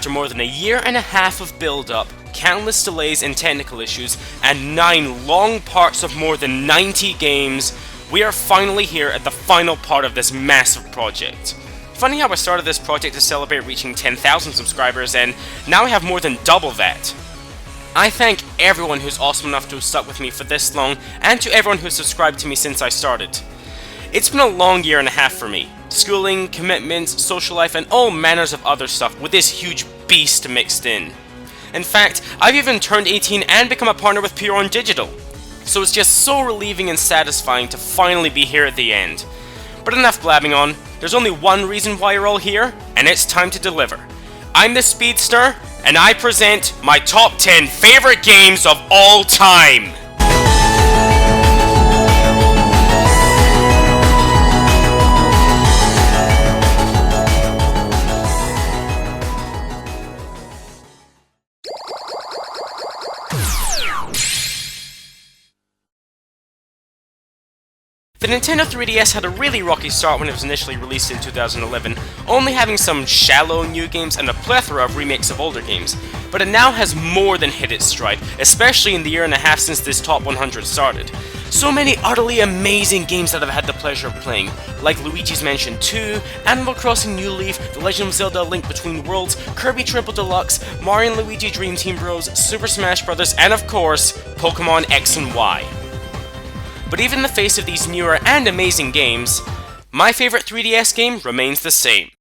after more than a year and a half of build-up, countless delays and technical issues, and 9 long parts of more than 90 games, we are finally here at the final part of this massive project. Funny how I started this project to celebrate reaching 10,000 subscribers, and now I have more than double that. I thank everyone who's awesome enough to have stuck with me for this long, and to everyone who's subscribed to me since I started. It's been a long year and a half for me. Schooling, commitments, social life, and all manners of other stuff with this huge beast mixed in. In fact, I've even turned 18 and become a partner with Pure on Digital. So it's just so relieving and satisfying to finally be here at the end. But enough blabbing on, there's only one reason why you're all here, and it's time to deliver. I'm the Speedster, and I present my top 10 favorite games of all time! The Nintendo 3DS had a really rocky start when it was initially released in 2011, only having some shallow new games and a plethora of remakes of older games, but it now has more than hit its stride, especially in the year and a half since this top 100 started. So many utterly amazing games that I've had the pleasure of playing, like Luigi's Mansion 2, Animal Crossing New Leaf, The Legend of Zelda: Link Between Worlds, Kirby Triple Deluxe, Mario & Luigi Dream Team Bros, Super Smash Bros, and of course, Pokemon X and Y. But even in the face of these newer and amazing games, my favorite 3DS game remains the same.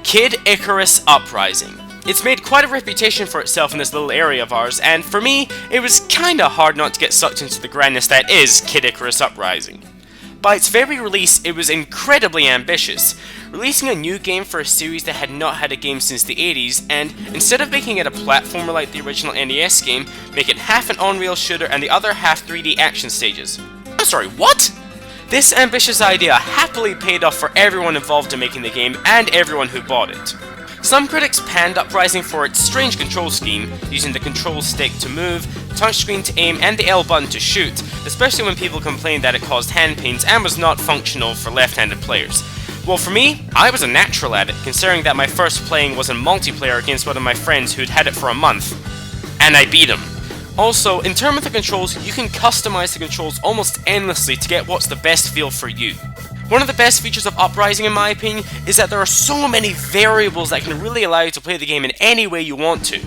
Kid Icarus Uprising. It's made quite a reputation for itself in this little area of ours, and for me, it was kinda hard not to get sucked into the grandness that is Kid Icarus Uprising. By its very release, it was incredibly ambitious, releasing a new game for a series that had not had a game since the 80s, and instead of making it a platformer like the original NES game, make it half an on-rail shooter and the other half 3D action stages. I'm sorry, what? This ambitious idea happily paid off for everyone involved in making the game and everyone who bought it. Some critics panned Uprising for its strange control scheme, using the control stick to move, touchscreen to aim, and the L button to shoot, especially when people complained that it caused hand pains and was not functional for left-handed players. Well, for me, I was a natural at it, considering that my first playing was in multiplayer against one of my friends who'd had it for a month. And I beat him. Also, in terms of the controls, you can customize the controls almost endlessly to get what's the best feel for you. One of the best features of Uprising, in my opinion, is that there are so many variables that can really allow you to play the game in any way you want to.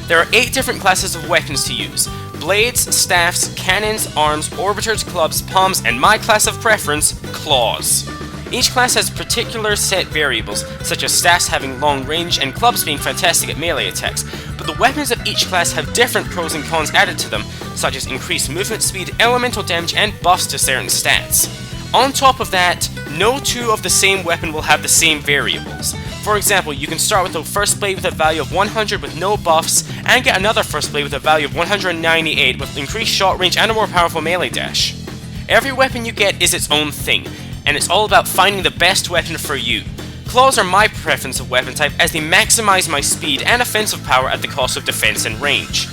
There are 8 different classes of weapons to use: blades, staffs, cannons, arms, orbiters, clubs, palms, and my class of preference, claws. Each class has particular set variables, such as staffs having long range and clubs being fantastic at melee attacks, but the weapons of each class have different pros and cons added to them, such as increased movement speed, elemental damage, and buffs to certain stats. On top of that, no two of the same weapon will have the same variables. For example, you can start with a first blade with a value of 100 with no buffs, and get another first blade with a value of 198 with increased shot range and a more powerful melee dash. Every weapon you get is its own thing, and it's all about finding the best weapon for you. Claws are my preference of weapon type as they maximize my speed and offensive power at the cost of defense and range.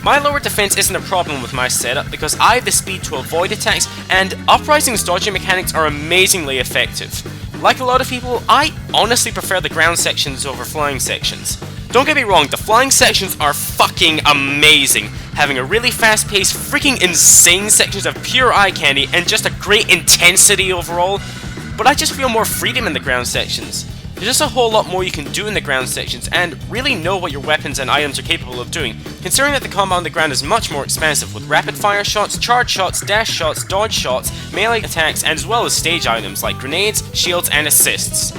My lower defense isn't a problem with my setup because I have the speed to avoid attacks, and Uprising's dodging mechanics are amazingly effective. Like a lot of people, I honestly prefer the ground sections over flying sections. Don't get me wrong, the flying sections are fucking amazing, having a really fast-paced, freaking insane sections of pure eye candy and just a great intensity overall, but I just feel more freedom in the ground sections. There's just a whole lot more you can do in the ground sections, and really know what your weapons and items are capable of doing, considering that the combat on the ground is much more expansive, with rapid fire shots, charge shots, dash shots, dodge shots, melee attacks, and as well as stage items like grenades, shields, and assists.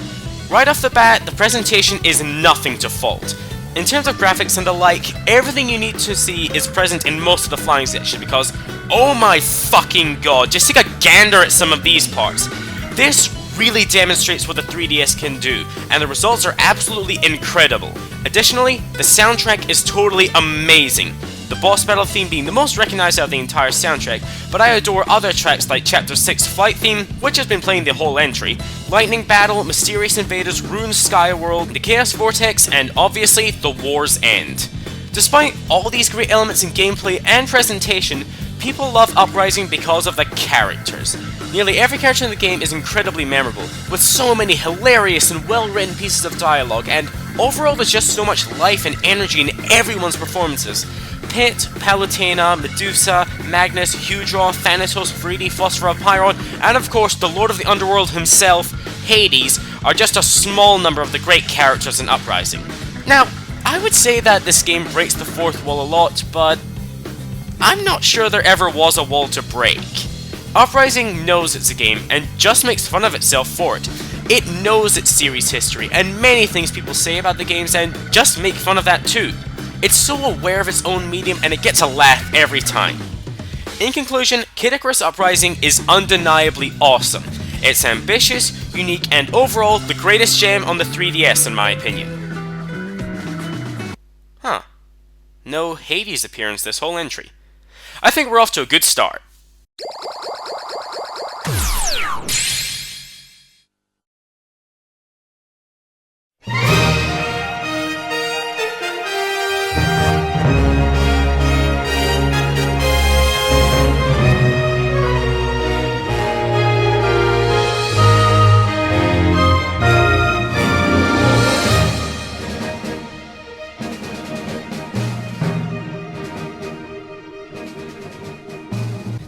Right off the bat, the presentation is nothing to fault. In terms of graphics and the like, everything you need to see is present in most of the flying section because, oh my fucking god, just take a gander at some of these parts. This really demonstrates what the 3DS can do, and the results are absolutely incredible. Additionally, the soundtrack is totally amazing. the boss battle theme being the most recognized out of the entire soundtrack, but I adore other tracks like Chapter 6 Flight Theme, which has been playing the whole entry, Lightning Battle, Mysterious Invaders, Ruined Skyworld, the Chaos Vortex, and obviously, The War's End. Despite all these great elements in gameplay and presentation, people love Uprising because of the characters. Nearly every character in the game is incredibly memorable, with so many hilarious and well-written pieces of dialogue, and overall there's just so much life and energy in everyone's performances. Pit, Palutena, Medusa, Magnus, Hudra, Thanatos, Freedy, Phosphora, Pyron, and of course the Lord of the Underworld himself, Hades, are just a small number of the great characters in Uprising. Now, I would say that this game breaks the fourth wall a lot, but I'm not sure there ever was a wall to break. Uprising knows it's a game, and just makes fun of itself for it. It knows its series history, and many things people say about the games, and just make fun of that too. It's so aware of its own medium, and it gets a laugh every time. In conclusion, Kid Icarus Uprising is undeniably awesome. It's ambitious, unique, and overall the greatest gem on the 3DS in my opinion. Huh. No Hades appearance this whole entry. I think we're off to a good start.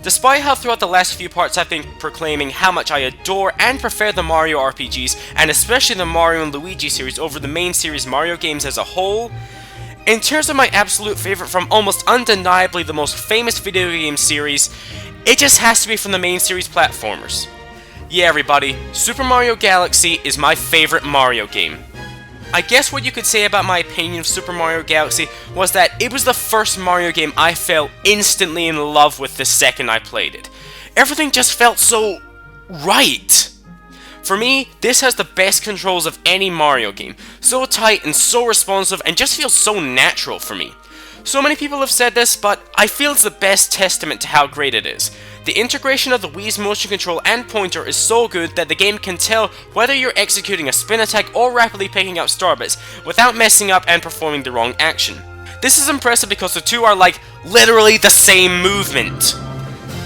Despite how throughout the last few parts I've been proclaiming how much I adore and prefer the Mario RPGs, and especially the Mario and Luigi series over the main series Mario games as a whole, in terms of my absolute favourite from almost undeniably the most famous video game series, it just has to be from the main series platformers. Yeah everybody, Super Mario Galaxy is my favourite Mario game. I guess what you could say about my opinion of Super Mario Galaxy was that it was the first Mario game I fell instantly in love with the second I played it. Everything just felt so right. For me, this has the best controls of any Mario game. So tight and so responsive and just feels so natural for me. So many people have said this, but I feel it's the best testament to how great it is. The integration of the Wii's motion control and pointer is so good that the game can tell whether you're executing a spin attack or rapidly picking up star bits without messing up and performing the wrong action. This is impressive because the two are like literally the same movement.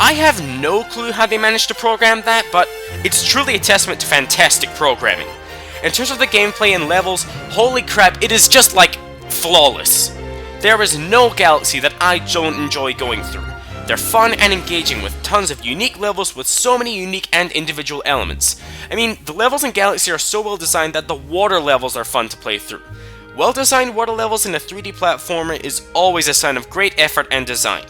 I have no clue how they managed to program that, but it's truly a testament to fantastic programming. In terms of the gameplay and levels, holy crap, it is just like flawless. There is no Galaxy that I don't enjoy going through. They're fun and engaging with tons of unique levels with so many unique and individual elements. I mean, the levels in Galaxy are so well designed that the water levels are fun to play through. Well-designed water levels in a 3D platformer is always a sign of great effort and design.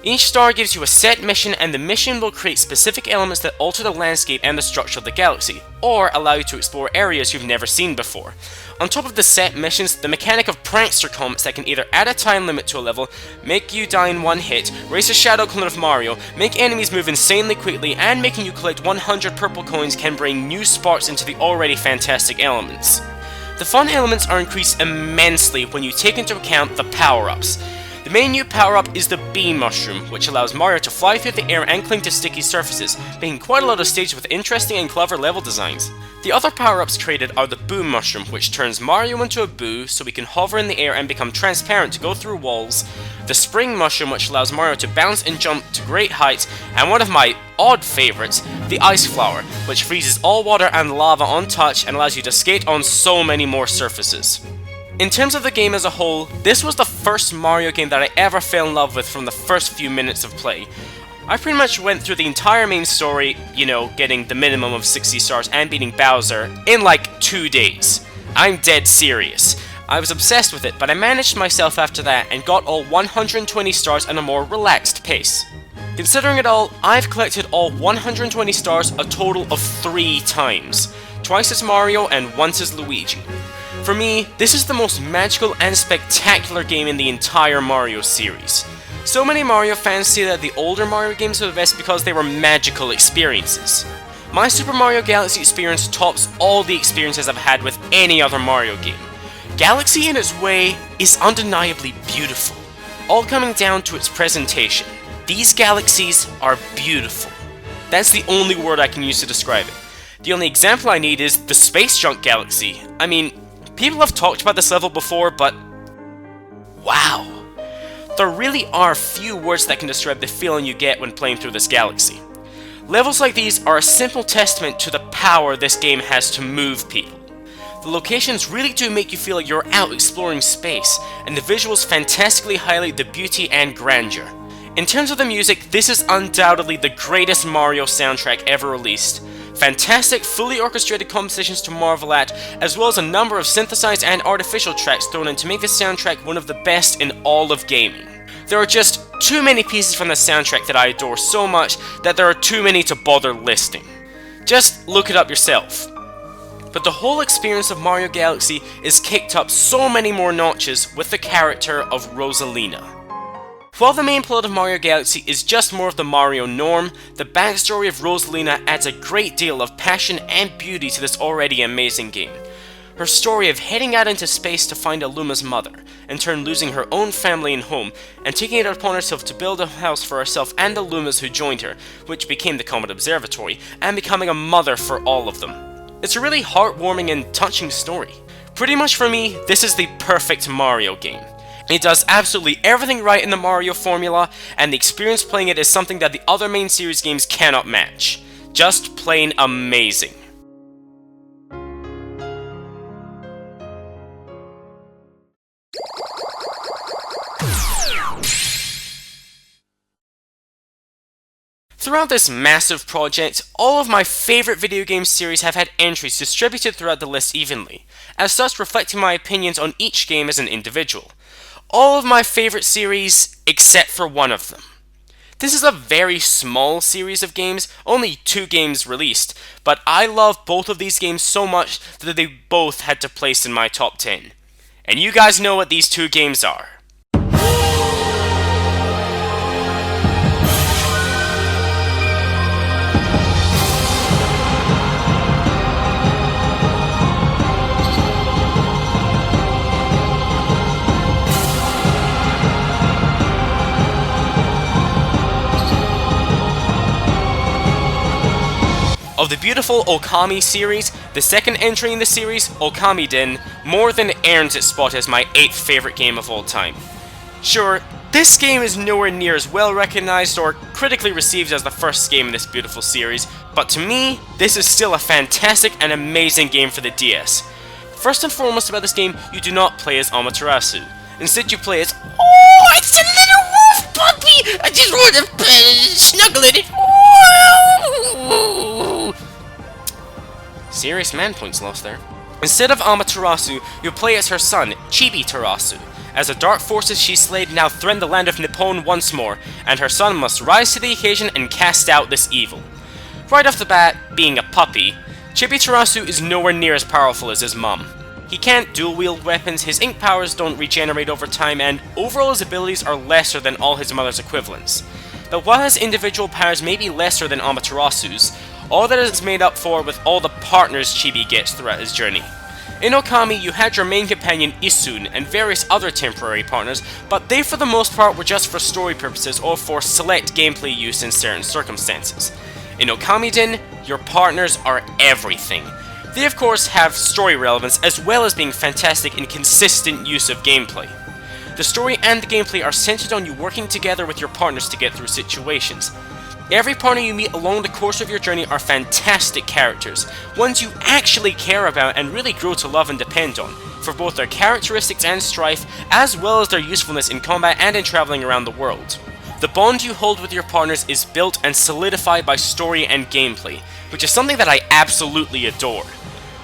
Each star gives you a set mission, and the mission will create specific elements that alter the landscape and the structure of the galaxy, or allow you to explore areas you've never seen before. On top of the set missions, the mechanic of prankster comets that can either add a time limit to a level, make you die in one hit, raise a shadow clone of Mario, make enemies move insanely quickly, and making you collect 100 purple coins can bring new sparks into the already fantastic elements. The fun elements are increased immensely when you take into account the power-ups. The main new power-up is the Bee Mushroom, which allows Mario to fly through the air and cling to sticky surfaces, making quite a lot of stages with interesting and clever level designs. The other power-ups created are the Boo Mushroom, which turns Mario into a boo so he can hover in the air and become transparent to go through walls, the Spring Mushroom, which allows Mario to bounce and jump to great heights, and one of my odd favourites, the Ice Flower, which freezes all water and lava on touch and allows you to skate on so many more surfaces. In terms of the game as a whole, this was the first Mario game that I ever fell in love with from the first few minutes of play. I pretty much went through the entire main story, you know, getting the minimum of 60 stars and beating Bowser in like 2 days. I'm dead serious. I was obsessed with it, but I managed myself after that and got all 120 stars at a more relaxed pace. Considering it all, I've collected all 120 stars a total of 3 times. Twice as Mario and once as Luigi. For me, this is the most magical and spectacular game in the entire Mario series. So many Mario fans say that the older Mario games are the best because they were magical experiences. My Super Mario Galaxy experience tops all the experiences I've had with any other Mario game. Galaxy in its way is undeniably beautiful. all coming down to its presentation. These galaxies are beautiful. That's the only word I can use to describe it. The only example I need is the Space Junk Galaxy. I mean, people have talked about this level before, but wow. There really are few words that can describe the feeling you get when playing through this galaxy. Levels like these are a simple testament to the power this game has to move people. The locations really do make you feel like you're out exploring space, and the visuals fantastically highlight the beauty and grandeur. In terms of the music, this is undoubtedly the greatest Mario soundtrack ever released. Fantastic, fully orchestrated compositions to marvel at, as well as a number of synthesized and artificial tracks thrown in to make this soundtrack one of the best in all of gaming. There are just too many pieces from the soundtrack that I adore so much that there are too many to bother listing. Just look it up yourself. But the whole experience of Mario Galaxy is kicked up so many more notches with the character of Rosalina. While the main plot of Mario Galaxy is just more of the Mario norm, the backstory of Rosalina adds a great deal of passion and beauty to this already amazing game. Her story of heading out into space to find Aluma's mother, in turn losing her own family and home, and taking it upon herself to build a house for herself and the Lumas who joined her, which became the Comet Observatory, and becoming a mother for all of them. It's a really heartwarming and touching story. Pretty much for me, this is the perfect Mario game. It does absolutely everything right in the Mario formula, and the experience playing it is something that the other main series games cannot match. Just plain amazing. Throughout this massive project, all of my favorite video game series have had entries distributed throughout the list evenly, as such reflecting my opinions on each game as an individual. All of my favorite series, except for one of them. This is a very small series of games, only 2 games released, but I love both of these games so much that they both had to place in my top 10. And you guys know what these 2 games are. Of the beautiful Okami series, the second entry in the series, Okami-den, more than earns its spot as my 8th favorite game of all time. Sure, this game is nowhere near as well recognized or critically received as the first game in this beautiful series, but to me, this is still a fantastic and amazing game for the DS. First and foremost about this game, you do not play as Amaterasu. Instead you play as, oh, it's a little wolf puppy! I just want to snuggle in it. Serious man points lost there. Instead of Amaterasu, you play as her son, Chibi Terasu. As the dark forces she slayed now threaten the land of Nippon once more, and her son must rise to the occasion and cast out this evil. Right off the bat, being a puppy, Chibi Terasu is nowhere near as powerful as his mum. He can't dual-wield weapons, his ink powers don't regenerate over time, and overall his abilities are lesser than all his mother's equivalents. But while his individual powers may be lesser than Amaterasu's, all that is made up for with all the partners Chibi gets throughout his journey. In Okami, you had your main companion Isun and various other temporary partners, but they for the most part were just for story purposes or for select gameplay use in certain circumstances. In Okami-den, your partners are everything. They of course have story relevance as well as being fantastic in consistent use of gameplay. The story and the gameplay are centered on you working together with your partners to get through situations. Every partner you meet along the course of your journey are fantastic characters, ones you actually care about and really grow to love and depend on, for both their characteristics and strife, as well as their usefulness in combat and in traveling around the world. The bond you hold with your partners is built and solidified by story and gameplay, which is something that I absolutely adore.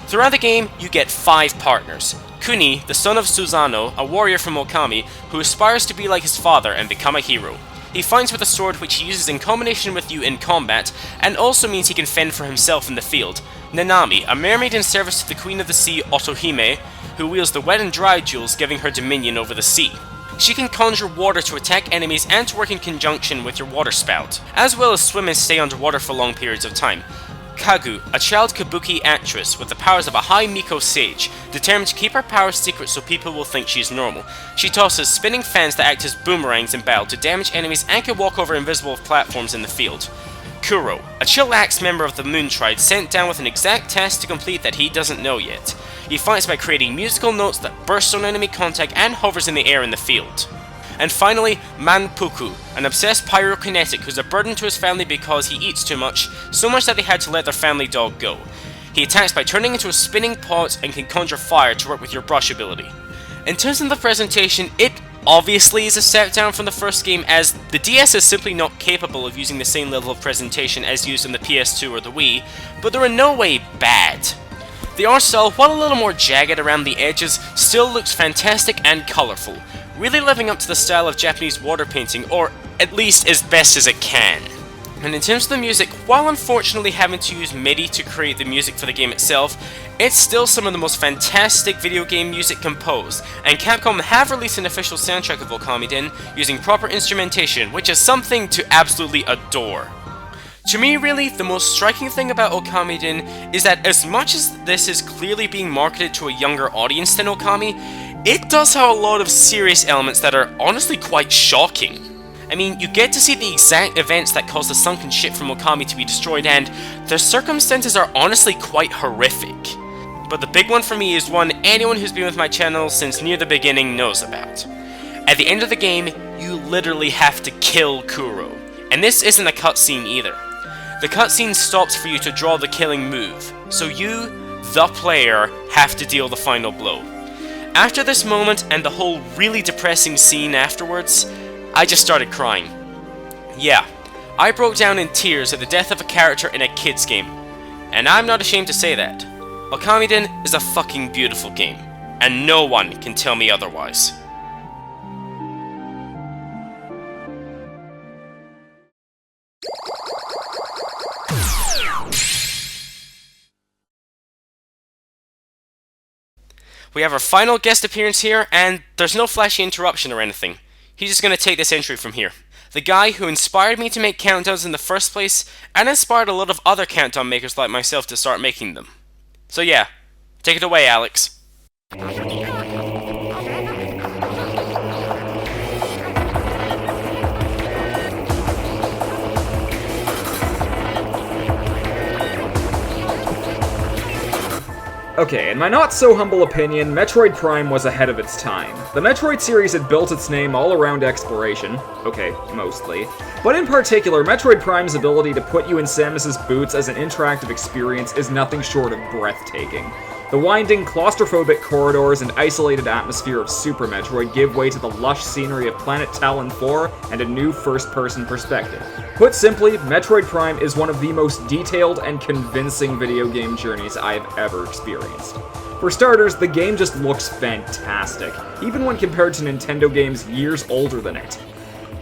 Throughout the game, you get 5 partners. Kuni, the son of Susano, a warrior from Okami, who aspires to be like his father and become a hero. He fights with a sword which he uses in combination with you in combat, and also means he can fend for himself in the field. Nanami, a mermaid in service to the Queen of the Sea, Otohime, who wields the wet and dry jewels, giving her dominion over the sea. She can conjure water to attack enemies and to work in conjunction with your water spout, as well as swim and stay underwater for long periods of time. Kagu, a child kabuki actress with the powers of a high Miko sage, determined to keep her powers secret so people will think she's normal. She tosses spinning fans that act as boomerangs in battle to damage enemies and can walk over invisible platforms in the field. Kuro, a chill axe member of the Moon Tribe sent down with an exact task to complete that he doesn't know yet. He fights by creating musical notes that burst on enemy contact and hovers in the air in the field. And finally, Manpuku, an obsessed pyrokinetic who's a burden to his family because he eats too much, so much that they had to let their family dog go. He attacks by turning into a spinning pot and can conjure fire to work with your brush ability. In terms of the presentation, it obviously is a step down from the first game, as the DS is simply not capable of using the same level of presentation as used in the PS2 or the Wii, but they're in no way bad. The art style, while a little more jagged around the edges, still looks fantastic and colourful, really living up to the style of Japanese water painting, or at least as best as it can. And in terms of the music, while unfortunately having to use MIDI to create the music for the game itself, it's still some of the most fantastic video game music composed, and Capcom have released an official soundtrack of Okami using proper instrumentation, which is something to absolutely adore. To me, really, the most striking thing about Okami is that as much as this is clearly being marketed to a younger audience than Okami, it does have a lot of serious elements that are honestly quite shocking. I mean, you get to see the exact events that caused the sunken ship from Okami to be destroyed, and the circumstances are honestly quite horrific. But the big one for me is one anyone who's been with my channel since near the beginning knows about. At the end of the game, you literally have to kill Kuro. And this isn't a cutscene either. The cutscene stops for you to draw the killing move, so you, the player, have to deal the final blow. After this moment and the whole really depressing scene afterwards, I just started crying. Yeah, I broke down in tears at the death of a character in a kid's game, and I'm not ashamed to say that. Okami is a fucking beautiful game, and no one can tell me otherwise. We have our final guest appearance here, and there's no flashy interruption or anything. He's just gonna take this entry from here. The guy who inspired me to make countdowns in the first place, and inspired a lot of other countdown makers like myself to start making them. So yeah, take it away, Alex. Okay, in my not-so-humble opinion, Metroid Prime was ahead of its time. The Metroid series had built its name all around exploration. Okay, mostly. But in particular, Metroid Prime's ability to put you in Samus's boots as an interactive experience is nothing short of breathtaking. The winding, claustrophobic corridors and isolated atmosphere of Super Metroid give way to the lush scenery of Planet Talon 4 and a new first-person perspective. Put simply, Metroid Prime is one of the most detailed and convincing video game journeys I have ever experienced. For starters, the game just looks fantastic, even when compared to Nintendo games years older than it.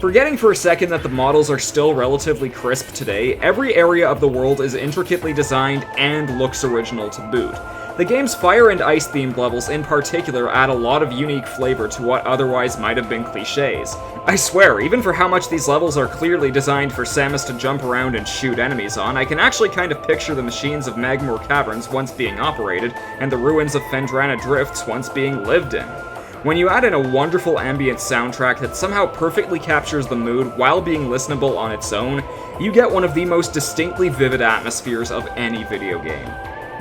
Forgetting for a second that the models are still relatively crisp today, every area of the world is intricately designed and looks original to boot. The game's fire and ice themed levels in particular add a lot of unique flavor to what otherwise might have been cliches. I swear, even for how much these levels are clearly designed for Samus to jump around and shoot enemies on, I can actually kind of picture the machines of Magmoor Caverns once being operated, and the ruins of Phendrana Drifts once being lived in. When you add in a wonderful ambient soundtrack that somehow perfectly captures the mood while being listenable on its own, you get one of the most distinctly vivid atmospheres of any video game.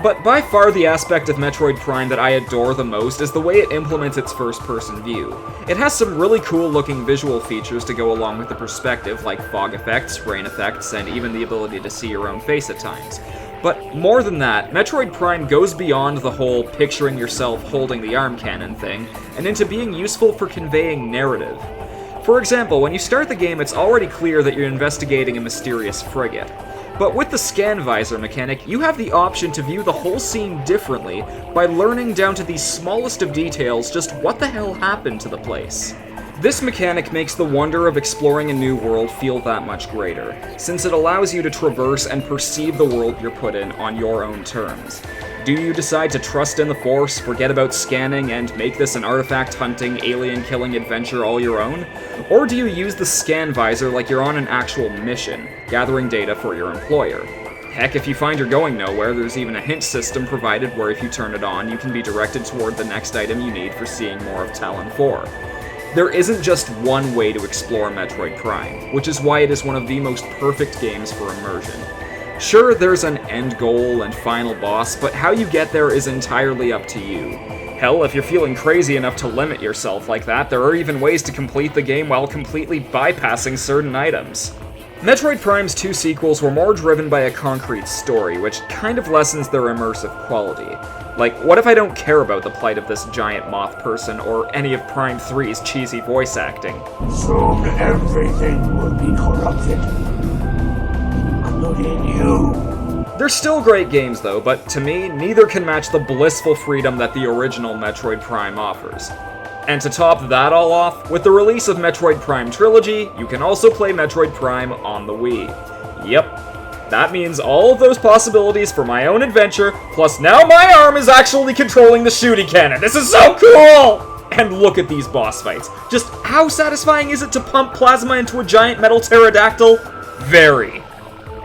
But by far the aspect of Metroid Prime that I adore the most is the way it implements its first-person view. It has some really cool-looking visual features to go along with the perspective, like fog effects, rain effects, and even the ability to see your own face at times. But more than that, Metroid Prime goes beyond the whole picturing yourself holding the arm cannon thing, and into being useful for conveying narrative. For example, when you start the game, it's already clear that you're investigating a mysterious frigate. But with the scan visor mechanic, you have the option to view the whole scene differently by learning down to the smallest of details just what the hell happened to the place. This mechanic makes the wonder of exploring a new world feel that much greater, since it allows you to traverse and perceive the world you're put in on your own terms. Do you decide to trust in the Force, forget about scanning, and make this an artifact-hunting, alien-killing adventure all your own? Or do you use the scan visor like you're on an actual mission, gathering data for your employer? Heck, if you find you're going nowhere, there's even a hint system provided where if you turn it on, you can be directed toward the next item you need for seeing more of Talon 4. There isn't just one way to explore Metroid Prime, which is why it is one of the most perfect games for immersion. Sure, there's an end goal and final boss, but how you get there is entirely up to you. Hell, if you're feeling crazy enough to limit yourself like that, there are even ways to complete the game while completely bypassing certain items. Metroid Prime's 2 sequels were more driven by a concrete story, which kind of lessens their immersive quality. Like, what if I don't care about the plight of this giant moth person, or any of Prime 3's cheesy voice acting? Soon everything will be corrupted, including you. They're still great games though, but to me, neither can match the blissful freedom that the original Metroid Prime offers. And to top that all off, with the release of Metroid Prime Trilogy, you can also play Metroid Prime on the Wii. Yep, that means all of those possibilities for my own adventure, plus now my arm is actually controlling the shooting cannon. This is so cool! And look at these boss fights. Just how satisfying is it to pump plasma into a giant metal pterodactyl? Very.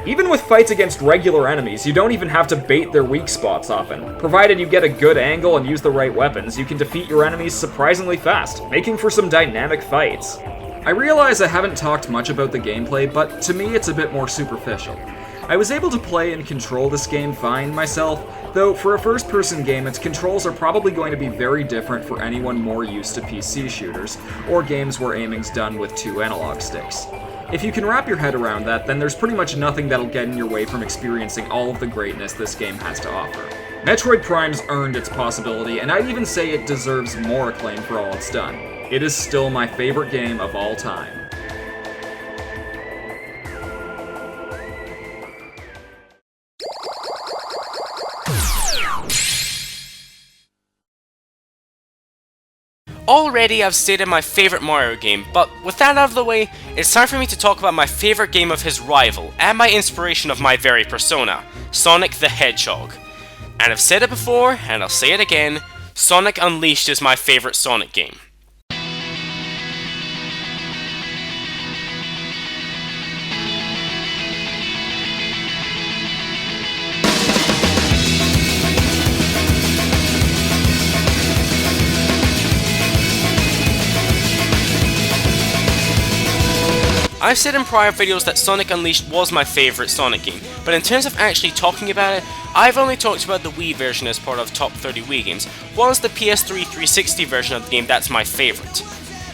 Even with fights against regular enemies, you don't even have to bait their weak spots often. Provided you get a good angle and use the right weapons, you can defeat your enemies surprisingly fast, making for some dynamic fights. I realize I haven't talked much about the gameplay, but to me it's a bit more superficial. I was able to play and control this game fine myself, though for a first-person game its controls are probably going to be very different for anyone more used to PC shooters, or games where aiming's done with 2 analog sticks. If you can wrap your head around that, then there's pretty much nothing that'll get in your way from experiencing all of the greatness this game has to offer. Metroid Prime's earned its possibility, and I'd even say it deserves more acclaim for all it's done. It is still my favorite game of all time. Already I've stated my favorite Mario game, but with that out of the way, it's time for me to talk about my favorite game of his rival, and my inspiration of my very persona, Sonic the Hedgehog. And I've said it before, and I'll say it again, Sonic Unleashed is my favorite Sonic game. I've said in prior videos that Sonic Unleashed was my favourite Sonic game, but in terms of actually talking about it, I've only talked about the Wii version as part of top 30 Wii games, while it's the PS3 360 version of the game that's my favourite.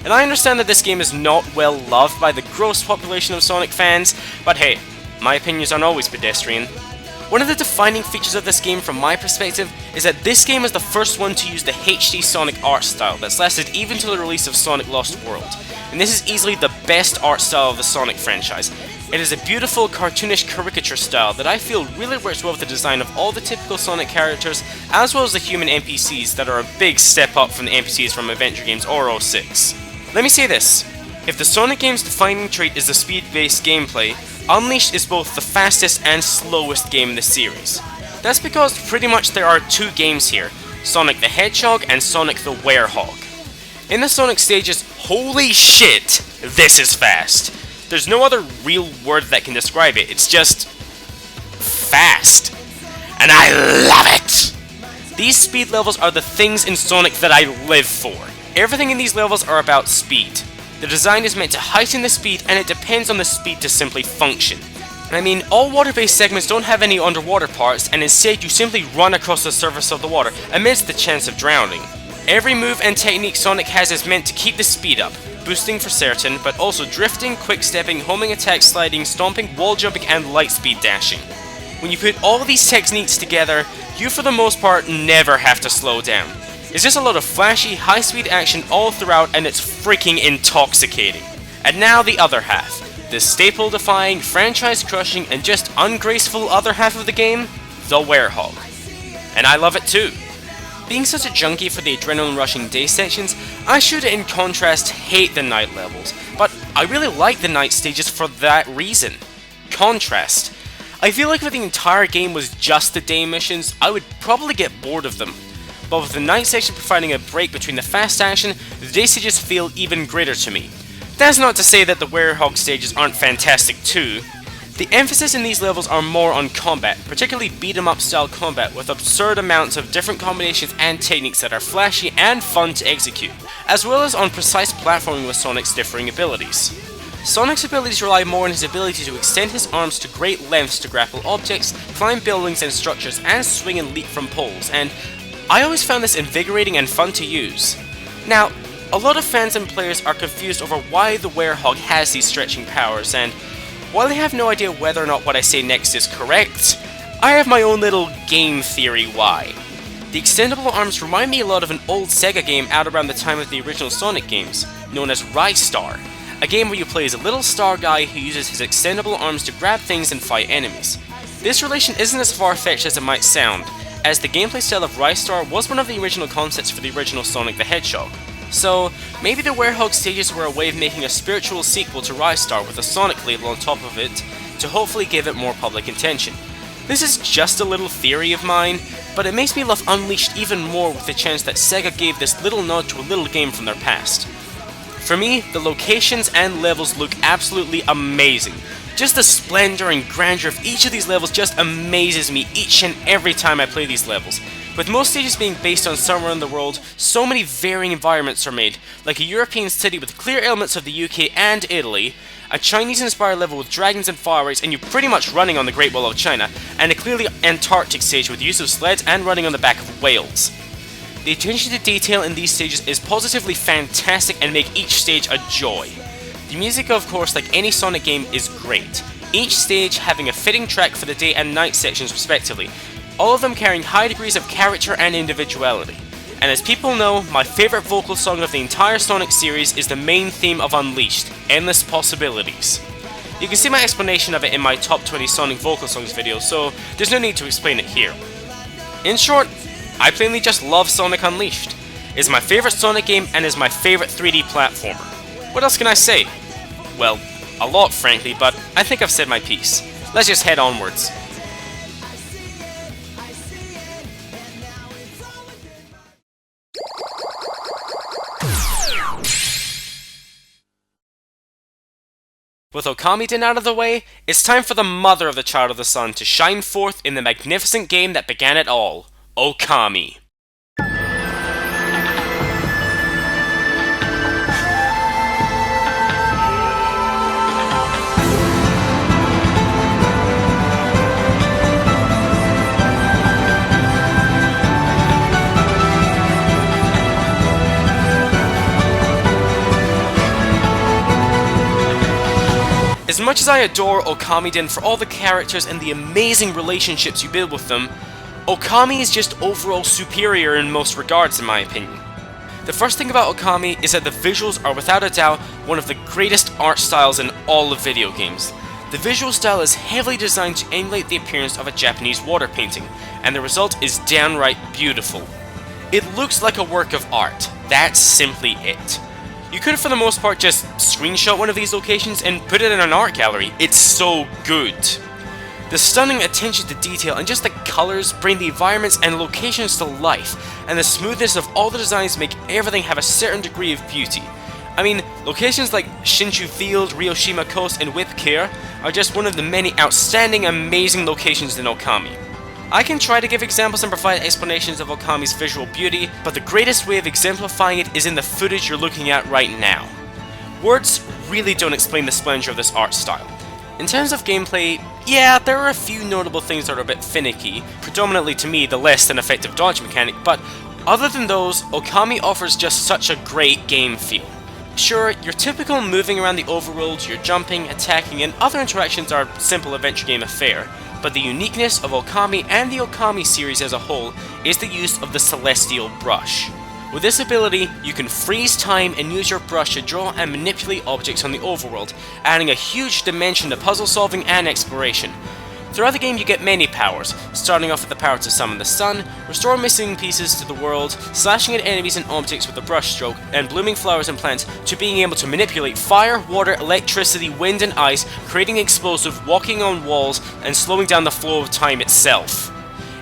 And I understand that this game is not well loved by the gross population of Sonic fans, but hey, my opinions aren't always pedestrian. One of the defining features of this game from my perspective is that this game is the first one to use the HD Sonic art style that's lasted even to the release of Sonic Lost World. And this is easily the best art style of the Sonic franchise. It is a beautiful cartoonish caricature style that I feel really works well with the design of all the typical Sonic characters, as well as the human NPCs that are a big step up from the NPCs from adventure games or 06. Let me say this, if the Sonic game's defining trait is the speed-based gameplay, Unleashed is both the fastest and slowest game in the series. That's because pretty much there are 2 games here, Sonic the Hedgehog and Sonic the Werehog. In the Sonic stages, holy shit, this is fast. There's no other real word that can describe it, it's just fast. And I love it! These speed levels are the things in Sonic that I live for. Everything in these levels are about speed. The design is meant to heighten the speed, and it depends on the speed to simply function. I mean, all water-based segments don't have any underwater parts, and instead you simply run across the surface of the water amidst the chance of drowning. Every move and technique Sonic has is meant to keep the speed up, boosting for certain, but also drifting, quick-stepping, homing attack, sliding, stomping, wall jumping, and light-speed dashing. When you put all these techniques together, you for the most part never have to slow down. It's just a lot of flashy, high-speed action all throughout, and it's freaking intoxicating. And now the other half, the staple-defying, franchise-crushing, and just ungraceful other half of the game, the Werehog. And I love it too. Being such a junkie for the adrenaline-rushing day sections, I should in contrast hate the night levels, but I really like the night stages for that reason. Contrast. I feel like if the entire game was just the day missions, I would probably get bored of them. But with the night section providing a break between the fast action, the day stages feel even greater to me. That's not to say that the Werehog stages aren't fantastic too. The emphasis in these levels are more on combat, particularly beat-em-up style combat with absurd amounts of different combinations and techniques that are flashy and fun to execute, as well as on precise platforming with Sonic's differing abilities. Sonic's abilities rely more on his ability to extend his arms to great lengths to grapple objects, climb buildings and structures, and swing and leap from poles, and I always found this invigorating and fun to use. Now, a lot of fans and players are confused over why the Werehog has these stretching powers, and while I have no idea whether or not what I say next is correct, I have my own little game theory why. The extendable arms remind me a lot of an old Sega game out around the time of the original Sonic games, known as Rystar, a game where you play as a little star guy who uses his extendable arms to grab things and fight enemies. This relation isn't as far-fetched as it might sound, as the gameplay style of Rystar was one of the original concepts for the original Sonic the Hedgehog. So, maybe the Werehog stages were a way of making a spiritual sequel to Rystar with a Sonic label on top of it, to hopefully give it more public attention. This is just a little theory of mine, but it makes me love Unleashed even more with the chance that Sega gave this little nod to a little game from their past. For me, the locations and levels look absolutely amazing. Just the splendor and grandeur of each of these levels just amazes me each and every time I play these levels. With most stages being based on somewhere in the world, so many varying environments are made, like a European city with clear elements of the UK and Italy, a Chinese-inspired level with dragons and fireworks and you pretty much running on the Great Wall of China, and a clearly Antarctic stage with use of sleds and running on the back of whales. The attention to detail in these stages is positively fantastic and make each stage a joy. The music, of course, like any Sonic game, is great, each stage having a fitting track for the day and night sections respectively, all of them carrying high degrees of character and individuality. And as people know, my favourite vocal song of the entire Sonic series is the main theme of Unleashed, Endless Possibilities. You can see my explanation of it in my top 20 Sonic vocal songs video, so there's no need to explain it here. In short, I plainly just love Sonic Unleashed. It's my favourite Sonic game and is my favourite 3D platformer. What else can I say? Well, a lot frankly, but I think I've said my piece. Let's just head onwards. With Okami done out of the way, it's time for the mother of the Child of the Sun to shine forth in the magnificent game that began it all, Okami. As much as I adore Okami-den for all the characters and the amazing relationships you build with them, Okami is just overall superior in most regards in my opinion. The first thing about Okami is that the visuals are without a doubt one of the greatest art styles in all of video games. The visual style is heavily designed to emulate the appearance of a Japanese water painting, and the result is downright beautiful. It looks like a work of art, that's simply it. You could for the most part just screenshot one of these locations and put it in an art gallery, it's so good. The stunning attention to detail and just the colors bring the environments and locations to life, and the smoothness of all the designs make everything have a certain degree of beauty. I mean, locations like Shinshu Field, Ryoshima Coast, and Whip Care are just one of the many outstanding, amazing locations in Okami. I can try to give examples and provide explanations of Okami's visual beauty, but the greatest way of exemplifying it is in the footage you're looking at right now. Words really don't explain the splendor of this art style. In terms of gameplay, yeah, there are a few notable things that are a bit finicky, predominantly to me the less than effective dodge mechanic, but other than those, Okami offers just such a great game feel. Sure, your typical moving around the overworld, your jumping, attacking, and other interactions are simple adventure game affair, but the uniqueness of Okami and the Okami series as a whole is the use of the Celestial Brush. With this ability, you can freeze time and use your brush to draw and manipulate objects on the overworld, adding a huge dimension to puzzle solving and exploration. Throughout the game you get many powers, starting off with the power to summon the sun, restore missing pieces to the world, slashing at enemies and objects with a brush stroke, and blooming flowers and plants, to being able to manipulate fire, water, electricity, wind and ice, creating explosive, walking on walls, and slowing down the flow of time itself.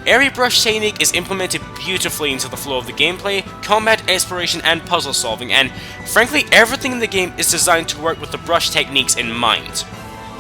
Every brush technique is implemented beautifully into the flow of the gameplay, combat, exploration, and puzzle solving, and frankly everything in the game is designed to work with the brush techniques in mind.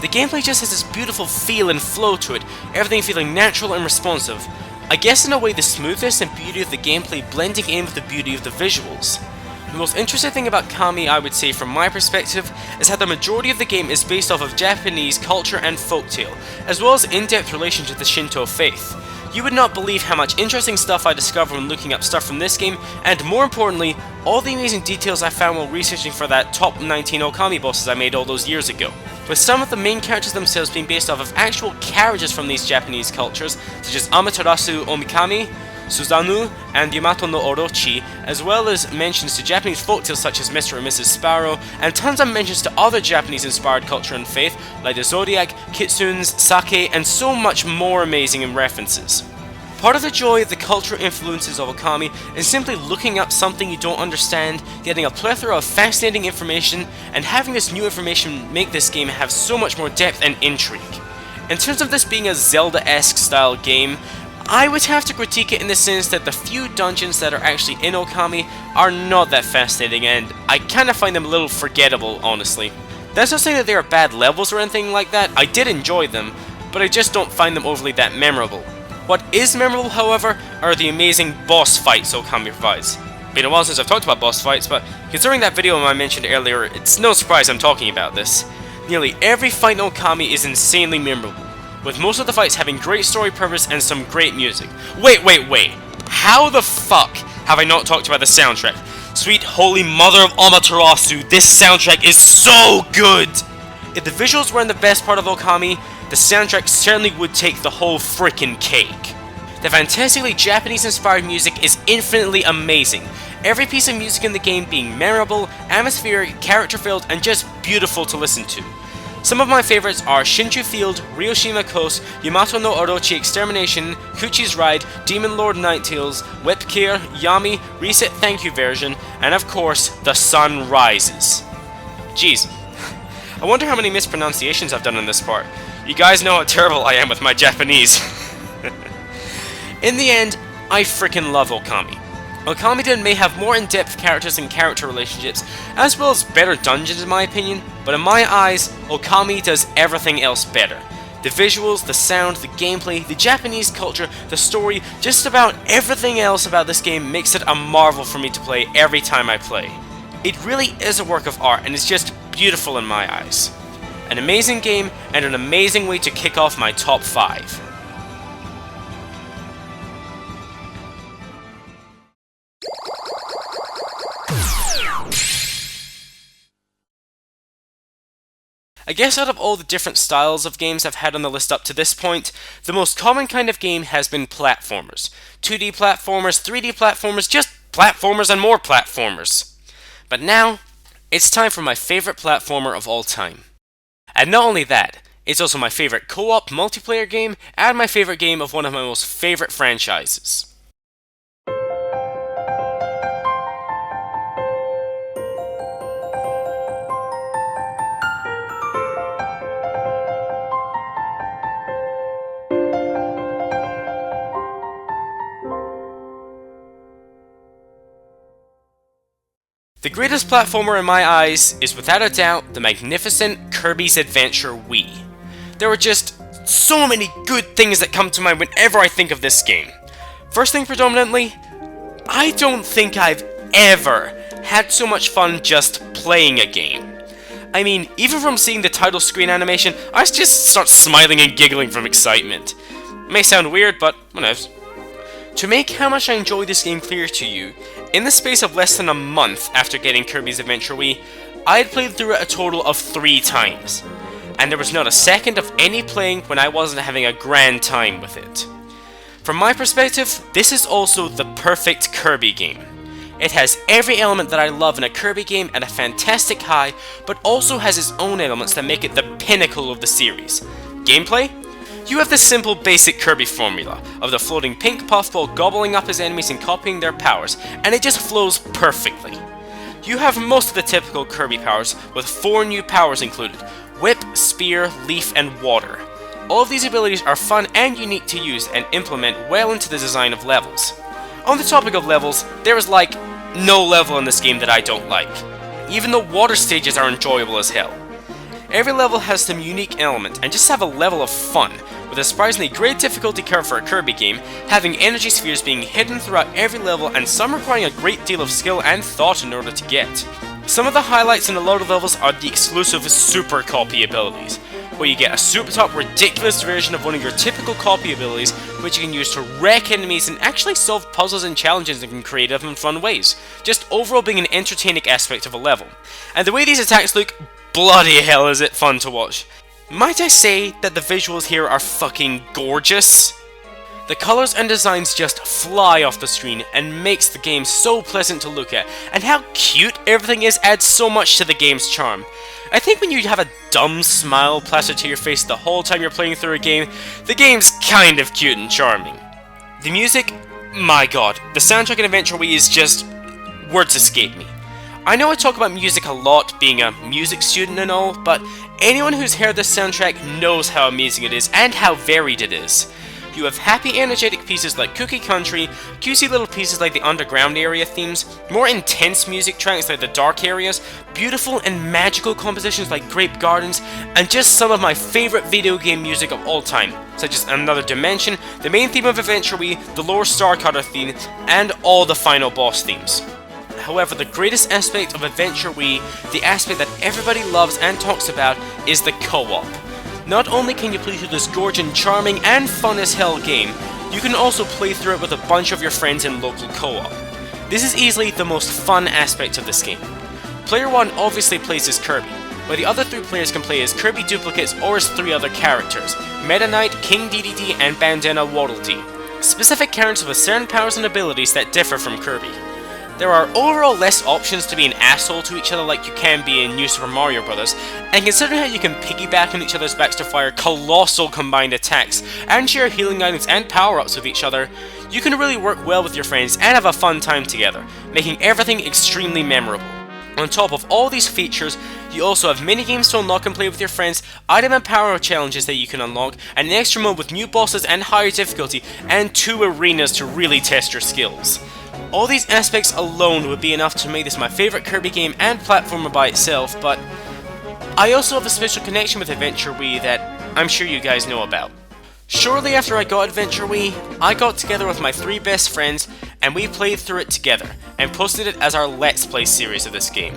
The gameplay just has this beautiful feel and flow to it, everything feeling natural and responsive. I guess in a way the smoothness and beauty of the gameplay blending in with the beauty of the visuals. The most interesting thing about Okami, I would say from my perspective, is how the majority of the game is based off of Japanese culture and folktale, as well as in-depth relation to the Shinto faith. You would not believe how much interesting stuff I discovered when looking up stuff from this game, and more importantly, all the amazing details I found while researching for that top 19 Okami bosses I made all those years ago. With some of the main characters themselves being based off of actual carriages from these Japanese cultures, such as Amaterasu Omikami, Susanoo, and Yamato no Orochi, as well as mentions to Japanese folktales such as Mr. and Mrs. Sparrow, and tons of mentions to other Japanese-inspired culture and faith, like the Zodiac, Kitsunes, Sake, and so much more amazing in references. Part of the joy of the cultural influences of Okami is simply looking up something you don't understand, getting a plethora of fascinating information, and having this new information make this game have so much more depth and intrigue. In terms of this being a Zelda-esque style game, I would have to critique it in the sense that the few dungeons that are actually in Okami are not that fascinating, and I kind of find them a little forgettable, honestly. That's not saying that they are bad levels or anything like that. I did enjoy them, but I just don't find them overly that memorable. What is memorable, however, are the amazing boss fights Okami provides. Been a while since I've talked about boss fights, but considering that video I mentioned earlier, it's no surprise I'm talking about this. Nearly every fight in Okami is insanely memorable, with most of the fights having great story purpose and some great music. Wait! How the fuck have I not talked about the soundtrack? Sweet holy mother of Amaterasu, this soundtrack is so good! If the visuals weren't the best part of Okami, the soundtrack certainly would take the whole frickin' cake. The fantastically Japanese-inspired music is infinitely amazing, every piece of music in the game being memorable, atmospheric, character-filled, and just beautiful to listen to. Some of my favorites are Shinju Field, Ryoshima Coast, Yamato no Orochi Extermination, Kuchi's Ride, Demon Lord Nighttales, Whip Care, Yami, Reset Thank You version, and of course, The Sun Rises. Jeez, I wonder how many mispronunciations I've done in this part. You guys know how terrible I am with my Japanese. In the end, I freaking love Okami. Okami may have more in-depth characters and character relationships, as well as better dungeons in my opinion, but in my eyes, Okami does everything else better. The visuals, the sound, the gameplay, the Japanese culture, the story, just about everything else about this game makes it a marvel for me to play every time I play. It really is a work of art and it's just beautiful in my eyes. An amazing game and an amazing way to kick off my top 5. I guess out of all the different styles of games I've had on the list up to this point, the most common kind of game has been platformers. 2D platformers, 3D platformers, just platformers and more platformers. But now, it's time for my favorite platformer of all time. And not only that, it's also my favorite co-op multiplayer game and my favorite game of one of my most favorite franchises. The greatest platformer in my eyes is without a doubt the magnificent Kirby's Adventure Wii. There are just so many good things that come to mind whenever I think of this game. First thing predominantly, I don't think I've ever had so much fun just playing a game. I mean, even from seeing the title screen animation, I just start smiling and giggling from excitement. It may sound weird, but who knows. To make how much I enjoy this game clear to you, in the space of less than a month after getting Kirby's Adventure Wii, I had played through it a total of 3 times, and there was not a second of any playing when I wasn't having a grand time with it. From my perspective, this is also the perfect Kirby game. It has every element that I love in a Kirby game at a fantastic high, but also has its own elements that make it the pinnacle of the series. Gameplay? You have the simple basic Kirby formula of the floating pink puffball gobbling up his enemies and copying their powers, and it just flows perfectly. You have most of the typical Kirby powers, with 4 new powers included: Whip, Spear, Leaf, and Water. All of these abilities are fun and unique to use and implement well into the design of levels. On the topic of levels, there is like no level in this game that I don't like. Even the water stages are enjoyable as hell. Every level has some unique element, and just have a level of fun, with a surprisingly great difficulty curve for a Kirby game, having energy spheres being hidden throughout every level and some requiring a great deal of skill and thought in order to get. Some of the highlights in a lot of levels are the exclusive super copy abilities, where you get a super top ridiculous version of one of your typical copy abilities, which you can use to wreck enemies and actually solve puzzles and challenges in creative and fun ways, just overall being an entertaining aspect of a level. And the way these attacks look, bloody hell is it fun to watch. Might I say that the visuals here are fucking gorgeous? The colours and designs just fly off the screen and makes the game so pleasant to look at, and how cute everything is adds so much to the game's charm. I think when you have a dumb smile plastered to your face the whole time you're playing through a game, the game's kind of cute and charming. The music, my god, the soundtrack in Adventure Wii is just... words escape me. I know I talk about music a lot, being a music student and all, but anyone who's heard this soundtrack knows how amazing it is and how varied it is. You have happy, energetic pieces like Cookie Country, cutesy little pieces like the underground area themes, more intense music tracks like the dark areas, beautiful and magical compositions like Grape Gardens, and just some of my favourite video game music of all time, such as Another Dimension, the main theme of Adventure Wii, the Lore Starcutter theme, and all the final boss themes. However, the greatest aspect of Adventure Wii, the aspect that everybody loves and talks about, is the co-op. Not only can you play through this gorgeous, charming, and fun as hell game, you can also play through it with a bunch of your friends in local co-op. This is easily the most fun aspect of this game. Player 1 obviously plays as Kirby, while the other 3 players can play as Kirby duplicates or as 3 other characters, Meta Knight, King Dedede, and Bandana Waddle Dee. Specific characters with certain powers and abilities that differ from Kirby. There are overall less options to be an asshole to each other like you can be in New Super Mario Bros., and considering how you can piggyback on each other's backs to fire colossal combined attacks, and share healing items and power-ups with each other, you can really work well with your friends and have a fun time together, making everything extremely memorable. On top of all these features, you also have mini-games to unlock and play with your friends, item and power challenges that you can unlock, and an extra mode with new bosses and higher difficulty, and 2 arenas to really test your skills. All these aspects alone would be enough to make this my favourite Kirby game and platformer by itself, but I also have a special connection with Adventure Wii that I'm sure you guys know about. Shortly after I got Adventure Wii, I got together with my 3 best friends and we played through it together and posted it as our Let's Play series of this game.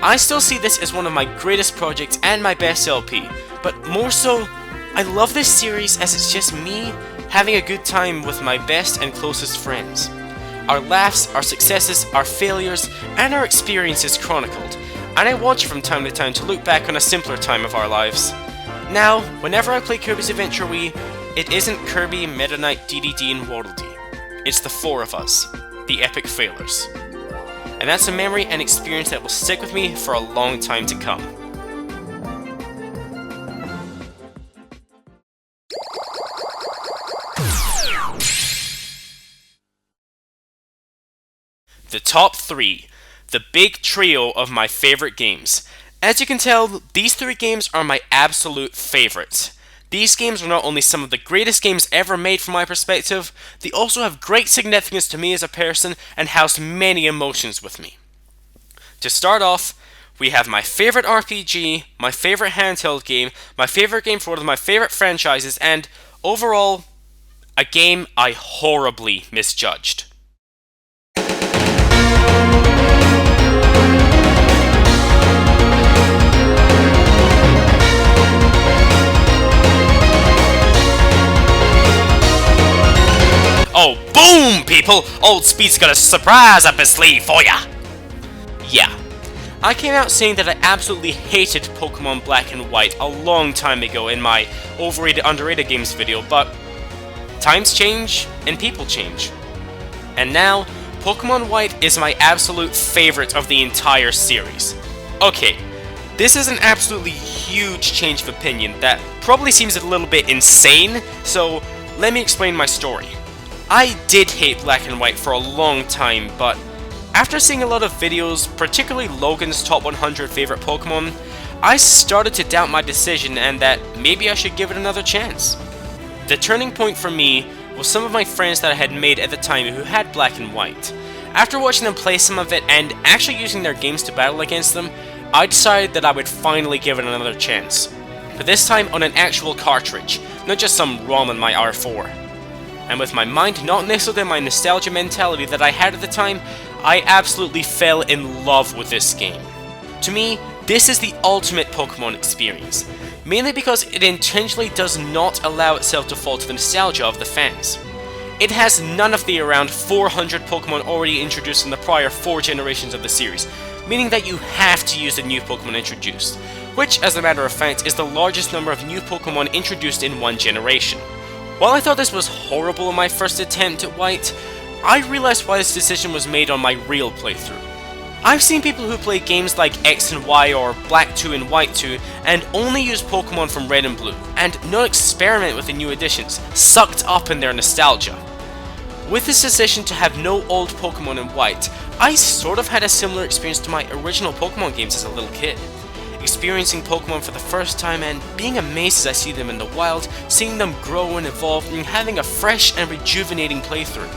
I still see this as one of my greatest projects and my best LP, but more so, I love this series as it's just me having a good time with my best and closest friends. Our laughs, our successes, our failures, and our experiences chronicled, and I watch from time to time to look back on a simpler time of our lives. Now, whenever I play Kirby's Adventure Wii, it isn't Kirby, Meta Knight, Dedede, and Waddle Dee. It's the 4 of us, the epic failers. And that's a memory and experience that will stick with me for a long time to come. The top 3, the big trio of my favorite games. As you can tell, these 3 games are my absolute favorites. These games are not only some of the greatest games ever made from my perspective, they also have great significance to me as a person and house many emotions with me. To start off, we have my favorite RPG, my favorite handheld game, my favorite game for one of my favorite franchises, and, overall, a game I horribly misjudged. Oh, boom, people! Old Speed's got a surprise up his sleeve for ya! Yeah, I came out saying that I absolutely hated Pokemon Black and White a long time ago in my overrated underrated games video, but times change and people change. And now, Pokemon White is my absolute favorite of the entire series. Okay, this is an absolutely huge change of opinion that probably seems a little bit insane, so let me explain my story. I did hate Black and White for a long time, but after seeing a lot of videos, particularly Logan's top 100 favorite Pokemon, I started to doubt my decision and that maybe I should give it another chance. The turning point for me was some of my friends that I had made at the time who had Black and White. After watching them play some of it and actually using their games to battle against them, I decided that I would finally give it another chance. But this time on an actual cartridge, not just some ROM on my R4. And with my mind not nestled in my nostalgia mentality that I had at the time, I absolutely fell in love with this game. To me, this is the ultimate Pokemon experience, mainly because it intentionally does not allow itself to fall to the nostalgia of the fans. It has none of the around 400 Pokemon already introduced in the prior 4 generations of the series, meaning that you have to use the new Pokemon introduced, which, as a matter of fact, is the largest number of new Pokemon introduced in one generation. While I thought this was horrible in my first attempt at White, I realized why this decision was made on my real playthrough. I've seen people who play games like X and Y or Black 2 and White 2 and only use Pokemon from Red and Blue, and not experiment with the new additions, sucked up in their nostalgia. With this decision to have no old Pokemon in White, I sort of had a similar experience to my original Pokemon games as a little kid. Experiencing Pokemon for the first time and being amazed as I see them in the wild, seeing them grow and evolve, and having a fresh and rejuvenating playthrough.